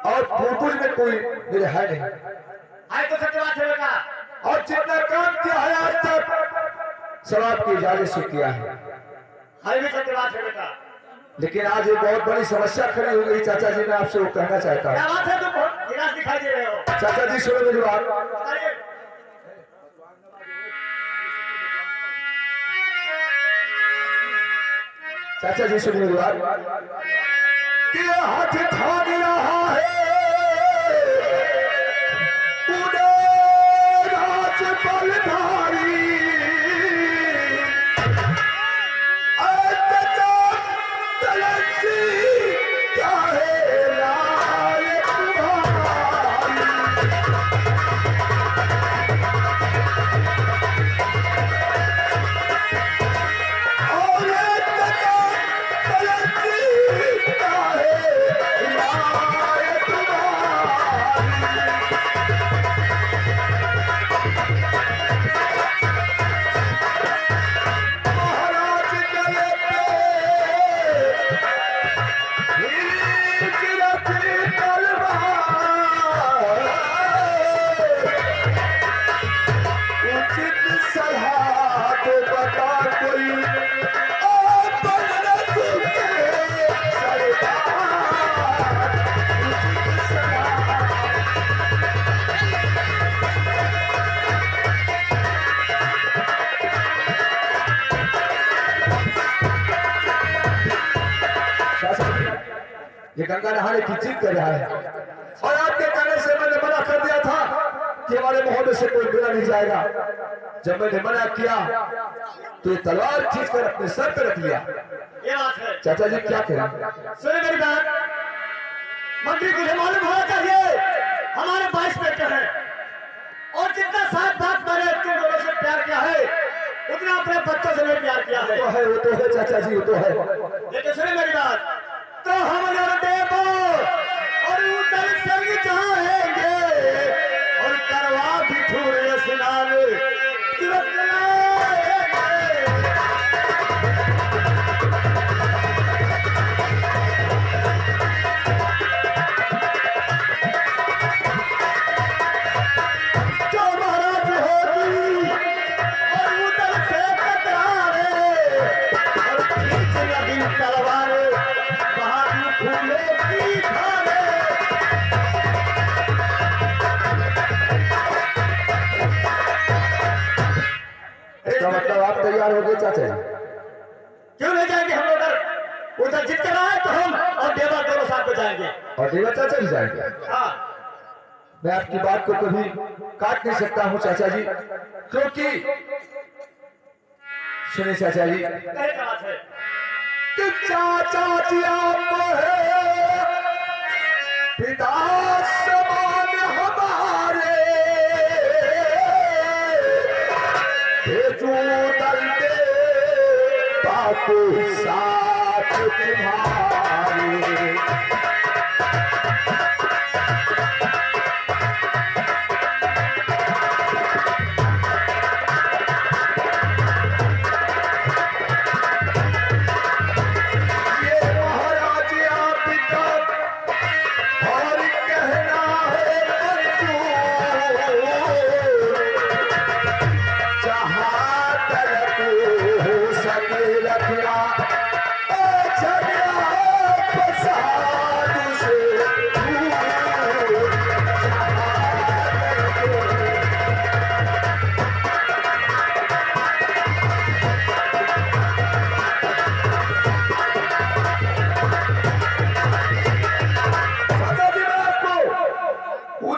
और पूर्वज में कोई मेरे है नहीं, आए तो सत्य बात है बेटा। और जितना काम किया है आज तक सब आपकी इजाजत से किया है। हाय भी सत्य बात है बेटा। लेकिन आज एक बहुत बड़ी समस्या खड़ी हो गई। चाचा जी मैं आपसे वो कहना चाहता क्या हूँ। बात है? तुम बहुत निराश दिखाई दे रहे हो। चाचा जी सुनो मेरी बात। बताइए। चाचा जी सुनिए मेरी बात कि हाथ थाम रहा है उड़े राज बलधारी, क्या है लाए तुम्हारी। और ये गंगा नहाने की जिद कर रहा है और आपके कहने से मैंने मना कर दिया था कि हमारे मोहल्ले से कोई मेरा नहीं जाएगा। जब मैंने मना किया तो ये तलवार खींचकर अपने सर पर रख लिया। ये बात है। चाचा जी क्या करें? सुनिए मेरी बात, मंत्री तुझे मालूम होना चाहिए हमारे 22 बेटे हैं और जितना साथ बात मैंने तुम दोनों से प्यार किया है उतना अपने बच्चों से भी प्यार किया है। वो तो है चाचा जी, वो तो है। लेकिन सुनिए मेरी बात, तो हम लोग देवो और उधर संग चाहेंगे और करवा भी ठूरे स्नान तुरंत लाएंगे। जो महाराज होगी और उधर से कतरारे और खींच लगी तलवारे बहादुर फूलों की धारे। इसका मतलब आप तैयार हो गए चाचा जी? क्यों नहीं जाएंगे हम उधर? उधर जित कर आए तो हम और देवा दोनों साथ में जाएंगे। और देवा चाचा भी जाएंगे? हाँ। मैं आपकी बात को कभी काट नहीं सकता हूँ चाचा जी, क्योंकि सुनिए चाचा जी, कहे क्या बात है? कि चाचा जी आप है पिता समान हमारे, भेजू दल दे बापू साथ तुम्हारे।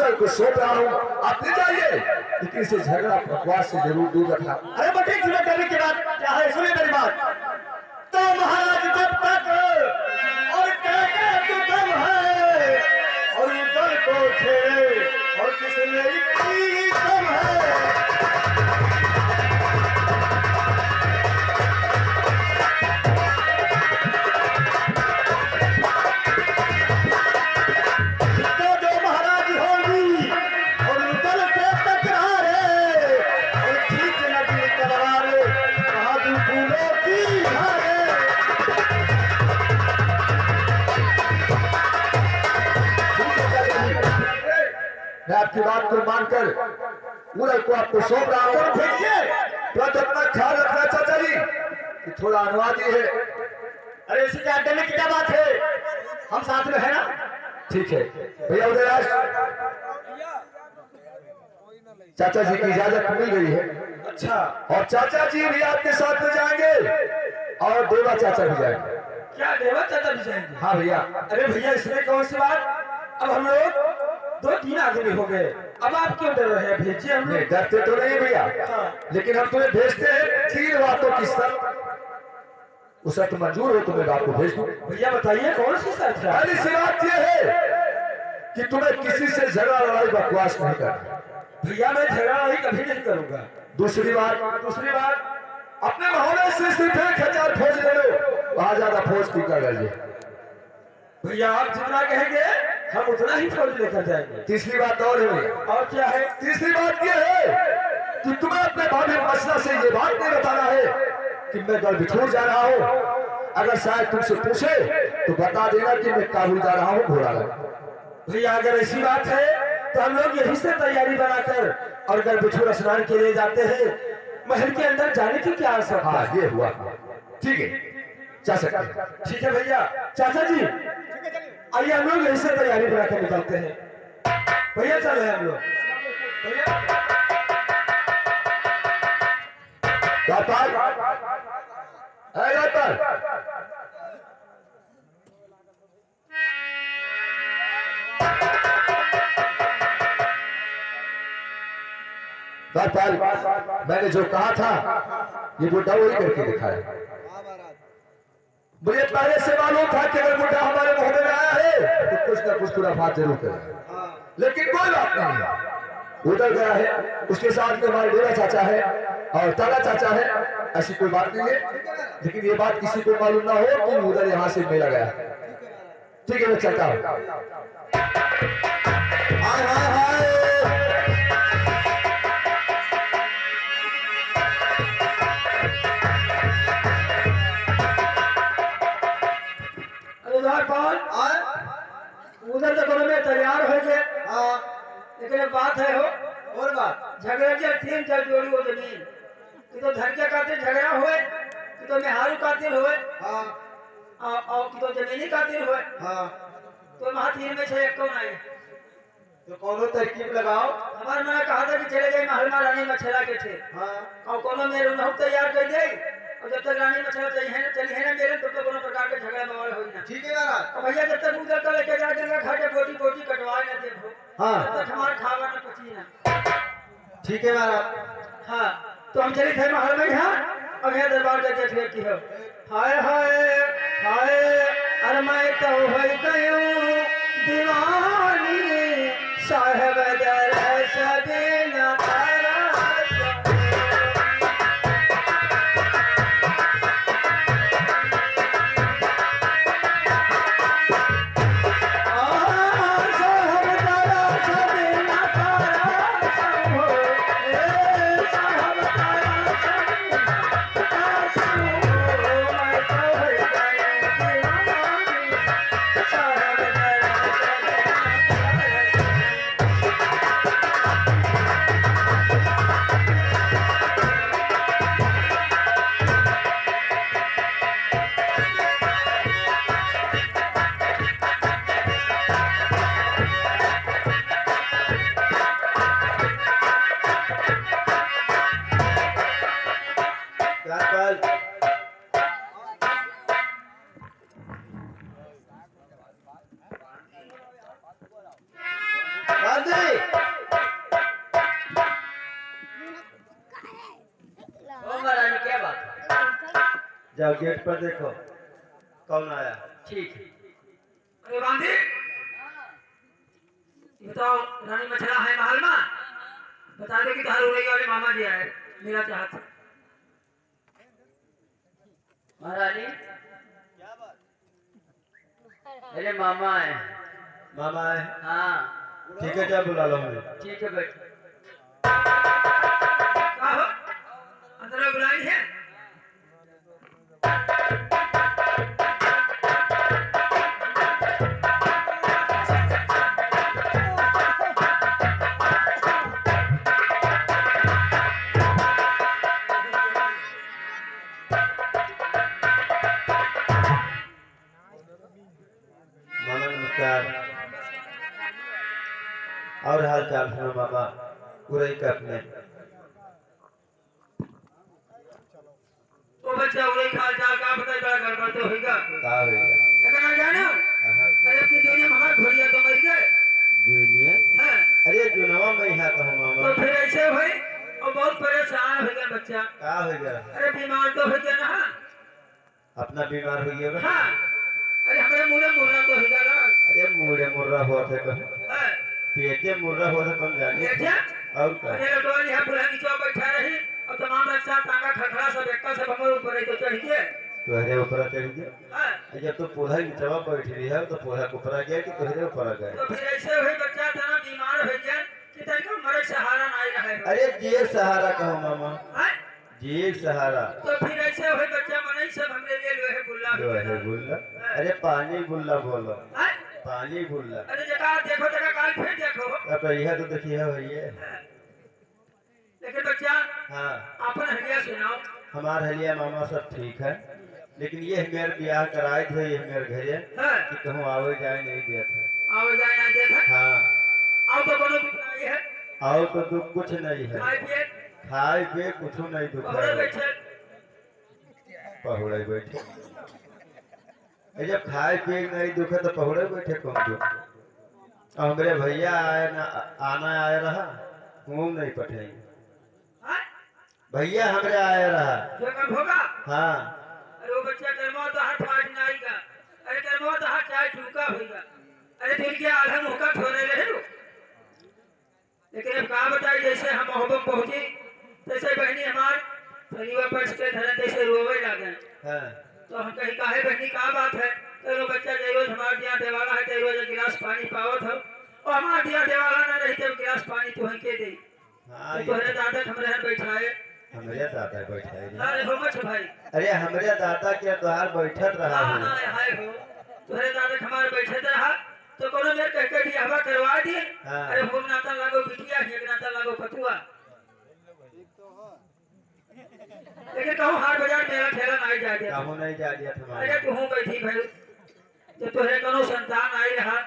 मुगल को सौंप रहा हूँ, आप ले जाइए, लेकिन इसे झगड़ा बकवास से जरूर दूर रखना। अरे बटीक तुम्हें करने की बात क्या है, सुनिए मेरी बात। तो महाराज जब तक और कहते तो कम है और उधर को छेड़े और किसने इतनी कम है। तो जो महाराज होगी और उधर से टकरारे और खींच लगी तलवारे बहादुर फूलों की धारे। मैं आपकी बात को मानकर मुगल को आपको सौंप रहा हूँ, भेजिए। तो अपना ख्याल रखना चाचा जी कि थोड़ा अनुवादी है। अरे इसी के अड्डे में क्या बात है, हम साथ में है ना। ठीक है भैया उदयराज, चाचा जी की इजाजत मिल गई है। अच्छा, और चाचा जी भी आपके साथ में जाएंगे और देवा चाचा भी जाएंगे। क्या देवा चाचा भी जाएंगे? हाँ भैया। अरे भैया इसमें कौन सी बात, अब हम लोग 2-3 आदमी हो गए, अब आप क्यों डर रहे हैं? भेजिए हम नहीं लोग। डरते तो नहीं भैया, लेकिन हम तुम्हें भेजते हैं 3 बातों की शर्त। वो शर्त मंजूर हो तो मैं आपको भेज दूं। भैया बताइए कौन सी शर्त है? पहली सी बात यह है कि तुम्हें किसी से झगड़ा लड़ाई बकवास नहीं करना। भैया मैं झगड़ा लड़ाई कभी नहीं करूंगा। दूसरी बात अपने मोहल्ले से सिर्फ 1000 फौज ले लो, वहां ज्यादा फौज की क्या लीजिए। भैया आप जितना कहेंगे हम उतना ही फौज लेकर जाएंगे। तीसरी बात और है भैया। और क्या है? तीसरी बात यह है कि तुम्हें अपने भाभी मसला से ये बात नहीं बताना है कि मैं कल बिठूर जा रहा हूँ। अगर शायद तुमसे पूछे तो बता देना कि मैं काबुल जा रहा हूँ घोड़ा लगा। भैया अगर ऐसी बात है तो हम लोग यहीं से तैयारी बनाकर और अगर बिठूर स्नान के लिए जाते हैं, महल के अंदर जाने की क्या आवश्यकता? हाँ ये हुआ, ठीक है जा सकते हैं। ठीक है भैया। चाचा जी आइए हम लोग यहीं से तैयारी बनाकर निकलते हैं। भैया चल रहे हैं हम लोग। भैया व्यापार है, व्यापार व्यापार मैंने जो कहा था ये बुढ़ा वही करके दिखाया। मुझे पहले से मालूम था कि अगर बुढ़ा हमारे मोहल्ले में आया है तो कुछ ना कुछ खुराफात जरूर करेगा, लेकिन कोई बात नहीं, उधर गया है, उसके साथ में हमारे डेरा चाचा है और ताला चाचा है, ऐसी कोई बात नहीं है। लेकिन ये बात किसी को मालूम ना हो कि उधर यहाँ से मेला गया। ठीक है मैं चलता हूँ। हाय हाय हाय उधर तो कोनो में तैयार हो गए। लेकिन एक बात है हो, और बात झगड़ा के 3 चल जोड़ी हो जमीन कि तो धन के कातिल झगड़ा हुए कि तो मेहारू कातिल हुए और कि तो जमीनी कातिल हुए। तो वहाँ 3 में से एक कौन आई? तो कोनो तरकीब लगाओ। हमारे मैंने कहा था कि चले गए महल में रानी मछला के थे और कोनो मेरे नहु तैयार कर दे और जब तक रानी मछला चाहिए ना चली है ना मेरे तब तक कोनो प्रकार के झगड़ा बवाल हो ना। ठीक है महाराज। और भैया जब तक उधर का लेके जाके ना खा के बोटी बोटी कटवा ना देखो, तब तक हमारा खावा ना पची ना। ठीक है महाराज। हाँ तो हम चले थे महल में। यहाँ और यहाँ दरबार का देख रेख की हो। हाय हाय हाय अरे मैं तो हो गयूं दीवानी साहब दर सदीना तारा Sorry. जाओ गेट पर देखो कौन आया। ठीक है। अरे बांधी ये तो रानी मछला है महल में, बता दे कि तार उड़ेगा वाले मामा जी आए मेरा चाहत है। महारानी अरे मामा है। मामा आए, हाँ ठीक है क्या बुला लो मुझे। ठीक है बैठ। क्या हो अंदर में बुलाई है? मामा नमस्कार। और हाल चाल सुनो मामा पूरे का अपने। ओ बच्चा उड़े खाल चाल का पता बड़ा गड़बड़ तो होगा। का हो गया? लेकिन ना जानो अरे की दुनिया में हमार घोड़िया तो मर गए जुनिया हैं। अरे जुनवा में यहाँ कहो मामा। तो फिर ऐसे भाई और बहुत परेशान हो गया बच्चा। का हो गया? अरे बीमार तो हो गया ना। अपना बीमार हो गया? हाँ अरे हमारे मुंह में मुर्रा तो होगा ना। अरे मुड़े मुर्रा हुआ थे कहो, हैं पेटे मुर्रा हुआ था कम जाने। देखिए और का? अरे लटोल यहाँ पूरा नीचे बैठा रही और तमाम बच्चा तांगा खखड़ा सब एक से बमर ऊपर तो चढ़ के तुहरे ऊपर चढ़ गया। हैं। जब तो पोधा नीचवा बैठ रही है तो पोधा ऊपर गया कि तुहरे ऊपर गया? तो फिर ऐसे हुई बच्चा तना बीमार हो गया कि तनिको मरे सहारा नहीं रहे। अरे जिए सहारा कहो मामा, हैं? जिए सहारा। तो फिर ऐसे हुई बच्चा मने सब हमरे लिए लोहे बुल्ला जो है बुल्ला, अरे पानी बुल्ला बोलो, हैं? पानी बुल्ला। अरे जगह देखो जगह काल फिर देखो। अब यह तो देखिए भैया। लेकिन बच्चा हाँ अपन हलिया सुनाओ। हमार हलिया मामा सब ठीक है, लेकिन ये मेरे ब्याह कराए थे ये मेरे घरे हैं? कि कहूँ आवे जाए नहीं दिया था। आओ जाए ना देखा। हाँ आओ तो कोनो दुख नहीं है। आओ तो दुख कुछ नहीं है, खाए पिए खाए पे कुछ नहीं दुख और है। बैठे पहुड़े बैठे जब खाए पिए नहीं दुख है तो पहुड़े बैठे कौन दुख। हमरे भैया आए ना आना आया रहा घूम नहीं पठेंगे। हैं? भैया हमरे आया रहा। जो कब होगा? हाँ अरे वो बच्चा कर्मो तो हाथ फाट नहीं का। अरे कर्मो तो हाथ चाय ठुका होगा। अरे दिल के आधा मुंह का ठोरे रहे हो। लेकिन अब कहा बताई जैसे हम मोहब्बत पहुंची तैसे बहनी हमार परिवार पर से धरे तैसे रोवे लगे। हाँ तो हम कहीं काहे बहनी का बात है। तो वो बच्चा जय रोज हमारे दिया देवाला है तो रोज गिलास पानी पावत हो और हमारे दिया देवाला ना रही तो गिलास पानी तो के दे। हाँ तो तोहरे दादा हमरे यहाँ बैठाए। हमरे दादा बैठा है। अरे हो मच भाई। अरे हमरे दादा के द्वार बैठत रहा हाँ हूँ। हाँ हाय हो। तोहरे दादा हमारे बैठे रहा तो कोनो मेरे कह के भी हवा करवा दिए। हाँ। अरे भूख नाता लागो बिटिया एक नाता लागो पतुआ। लेकिन कहूँ हाट बाजार मेरा ठेला नहीं जा दिया। कहूँ नहीं जा दिया अरे तुम्हारे। तू हूँ बैठी भाई जब तोहरे कोनो संतान आई रहा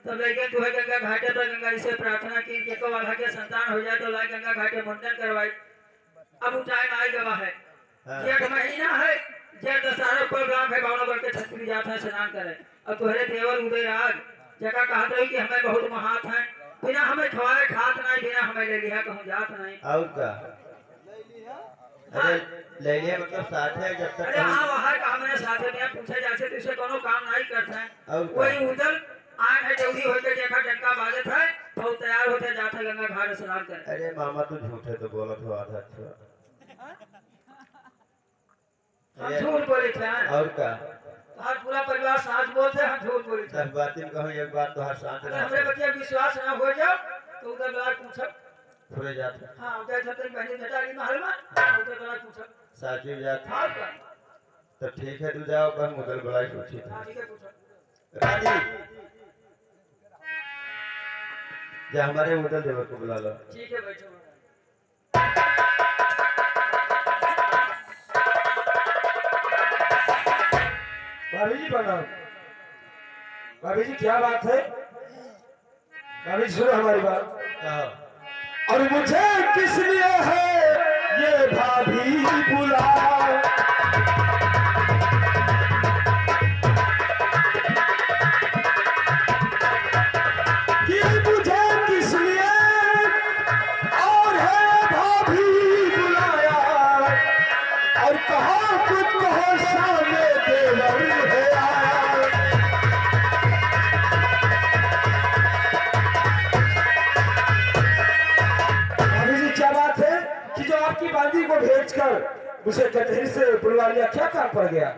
तब लेके तुहे गंगा घाटे पर गंगा जी से प्रार्थना की कि को वाला के संतान हो जाए तो ला गंगा घाटे मुंडन करवाई। अब वो टाइम आई गवा है। हाँ। जेठ महीना है जेठ दशहरा पर ब्लाक है बावना करके छतरी जात है स्नान करे। अब तोहरे देवर उदय राज जगह कहत रही कि हमें बहुत महात है बिना हमें खवाए खात नहीं बिना हमें ले लिया कहूँ जात नहीं। और का? अरे ले लिया मतलब साथ है जब तक अरे हाँ वहाँ का हमें साथे में पूछे जाते तो इसे कोनो काम नहीं करते हैं। और का? वही उधर आए है जल्दी होके देखा डंका बाजत है तो तैयार होते जाते गंगा घाट स्नान करे। अरे मामा तू झूठे तो बोला तो आधा अच्छा। हम झूठ बोले थे। और का? हर पूरा परिवार साथ बोलते हम झूठ बोले थे। 10 बातें कहूँ एक बात तो हर शांत अगर हमारे रहा बच्चे विश्वास न हो जाओ तो उधर बार पूछो। थोड़े जाते हाँ उधर छतरी बहनी बेटाली महल में उधर बार पूछो। साची जाते हाँ का तो ठीक है तू जाओ पर मुगल बुलाई पूछी हाँ थी ठीक है पूछो। रानी जा हमारे उधर देवर को बुला लो। ठीक है बैठो। भाभी जी प्रणाम। भाभी जी क्या बात है? भाभी जी सुनो हमारी बात। कहो। और मुझे किस लिए है ये भाभी बुलाओ। कि मुझे किस लिए और है भाभी बुलाया और कहा खुद को दामादी को भेजकर मुझे कचहरी से बुलवा लिया, क्या काम पड़ गया?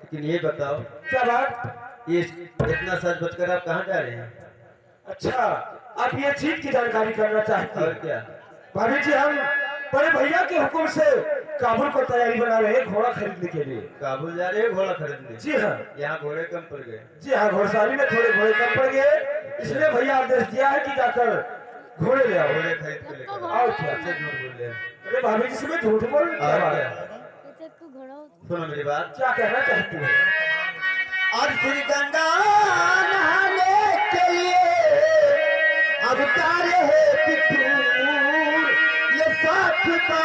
लेकिन ये बताओ, क्या बात? ये इतना सच बचकर आप कहाँ जा रहे हैं? अच्छा, आप ये चीज की जानकारी करना चाहते और हैं? क्या? भाभी जी, हम बड़े भैया के हुक्म से काबुल को तैयारी बना रहे हैं घोड़ा खरीदने के लिए। काबुल जा रहे हो घोड़ा खरीदने? जी हाँ, यहाँ घोड़े कम पड़ गए। जी हाँ, घोड़सवारी में थोड़े घोड़े कम पड़ गए, इसलिए भैया आदेश दिया है कि जाकर घोड़े ले आओ। घोड़े खरीद के लेकर आओ। और क्या? अच्छा झूठ बोल रहे हैं। अरे भाभी जी, इसमें झूठ बोल रही और क्या? क्या? सुनो मेरी बात। क्या कहना चाहती है? आज फिर गंगा नहाने के लिए अब तारे है पितूर, ये साथ का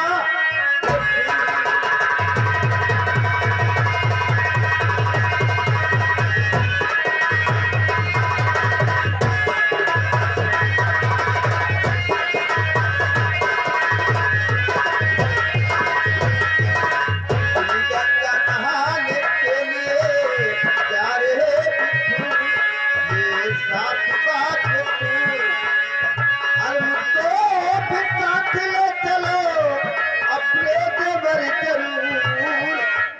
गंगा नहाने के लिए जा रहे पितूर, ये साथ का पितूर। अरे मुझको भी साथ ले चलो, अपने देवर जरूर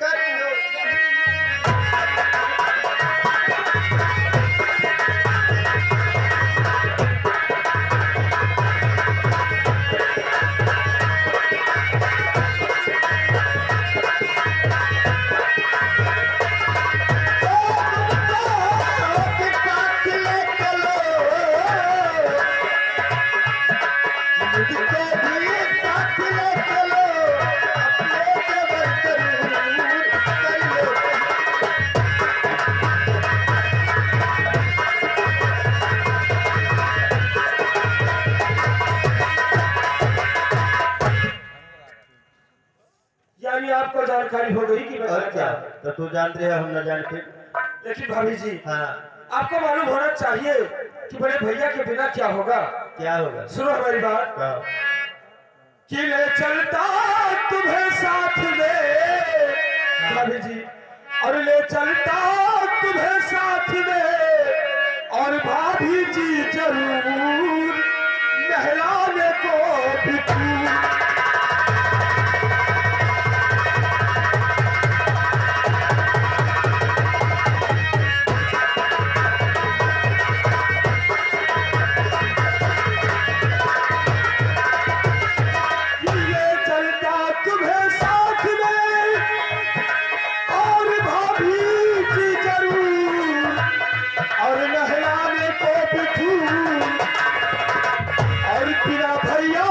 कर लो यानी आपको जानकारी हो गई कि मैं और कहाँ क्या? जा रहा हूँ। तो तू जानते हैं, हम न जानते। लेकिन भाभी जी, हाँ, आपको मालूम होना चाहिए कि बड़े भैया के बिना क्या होगा। क्या होगा? सुनो हमारी बात कहो। कि ले चलता तुम्हें साथ में भाभी जी, और ले चलता तुम्हें साथ में, और भाभी जी जरूर नहलाने को भी तू। ले चलता तुम्हें साथ में, और भाभी जी जरूर, और नहलाने को बिठू, और बिना भैया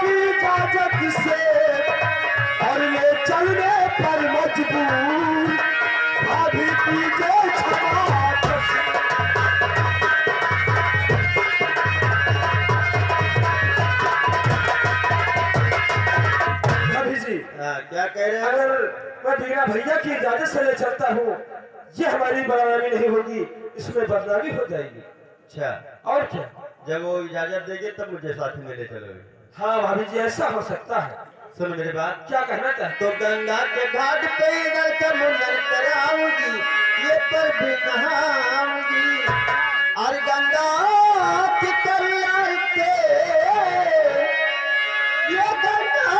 की इजाजत से, और ले चलने पर मजबूर, भाभी कीजिए क्षमा। भाभी जी, हाँ, क्या कह रहे हैं? अगर मैं बिना भैया की इजाजत से ले चलता हूँ, ये हमारी बदनामी नहीं होगी, इसमें बदनामी हो जाएगी। अच्छा, और क्या? जब वो इजाजत देंगे तब मुझे साथ में ले चलोगे। हाँ भाभी जी, ऐसा हो सकता है। सुन मेरी बात। क्या कहना चाहते? तो गंगा के घाट पे इधर का मुंडन कराऊंगी, ये पर भी नहाऊंगी, और गंगा की तरह के, ये गंगा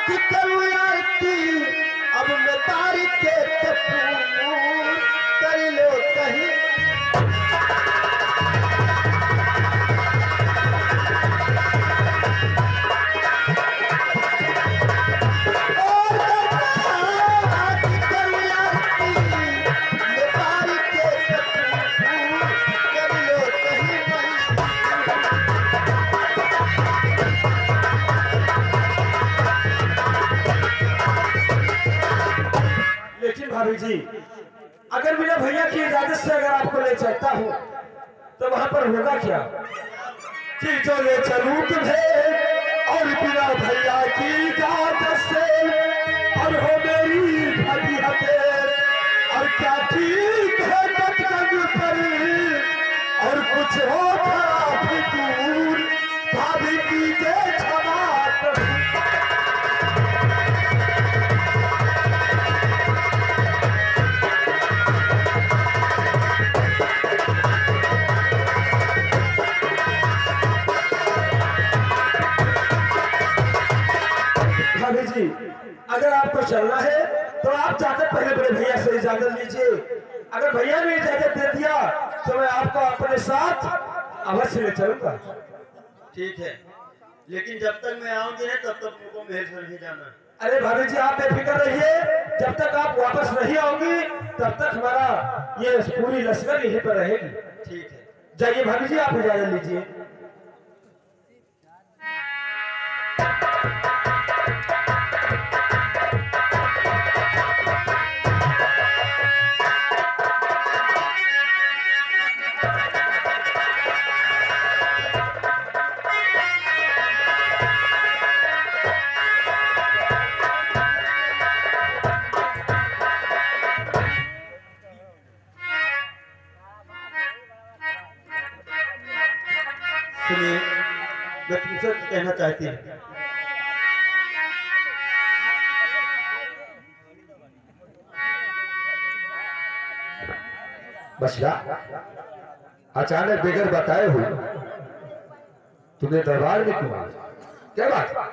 की तरह की, अब मैं तारी के कपूर कर लो कहीं। लेकिन भाभी जी, अगर बिना भैया की इजाजत से अगर आपको ले चलता हूँ, तो वहां पर होगा क्या? कि जो ले चलूं तुम्हें और बिना भैया की इजाजत से, और हो मेरी फजीहतें, और क्या ठीक है बचपन पर, और कुछ हो काफी दूर, भाभी कीजिए क्षमा। चलना है तो आप जाकर पहले बड़े भैया से इजाजत लीजिए। अगर भैया ने इजाजत दे दिया तो मैं आपको अपने साथ अवश्य ले चलूंगा। ठीक है, लेकिन जब तक मैं आऊंगी ना तब तक तुमको महल से नहीं जाना। अरे भाभी जी आप बेफिक्र रहिए, जब तक आप वापस नहीं आओगी तब तक हमारा ये पूरी लश्कर यहीं पर रहेगी। ठीक है, जाइए भाभी जी आप इजाजत लीजिए। सुनिए, मैं तुमसे कहना चाहती हूँ। बछड़ा अचानक बगैर बताए हुए तुम्हें दरबार में क्यों आया? क्या बात?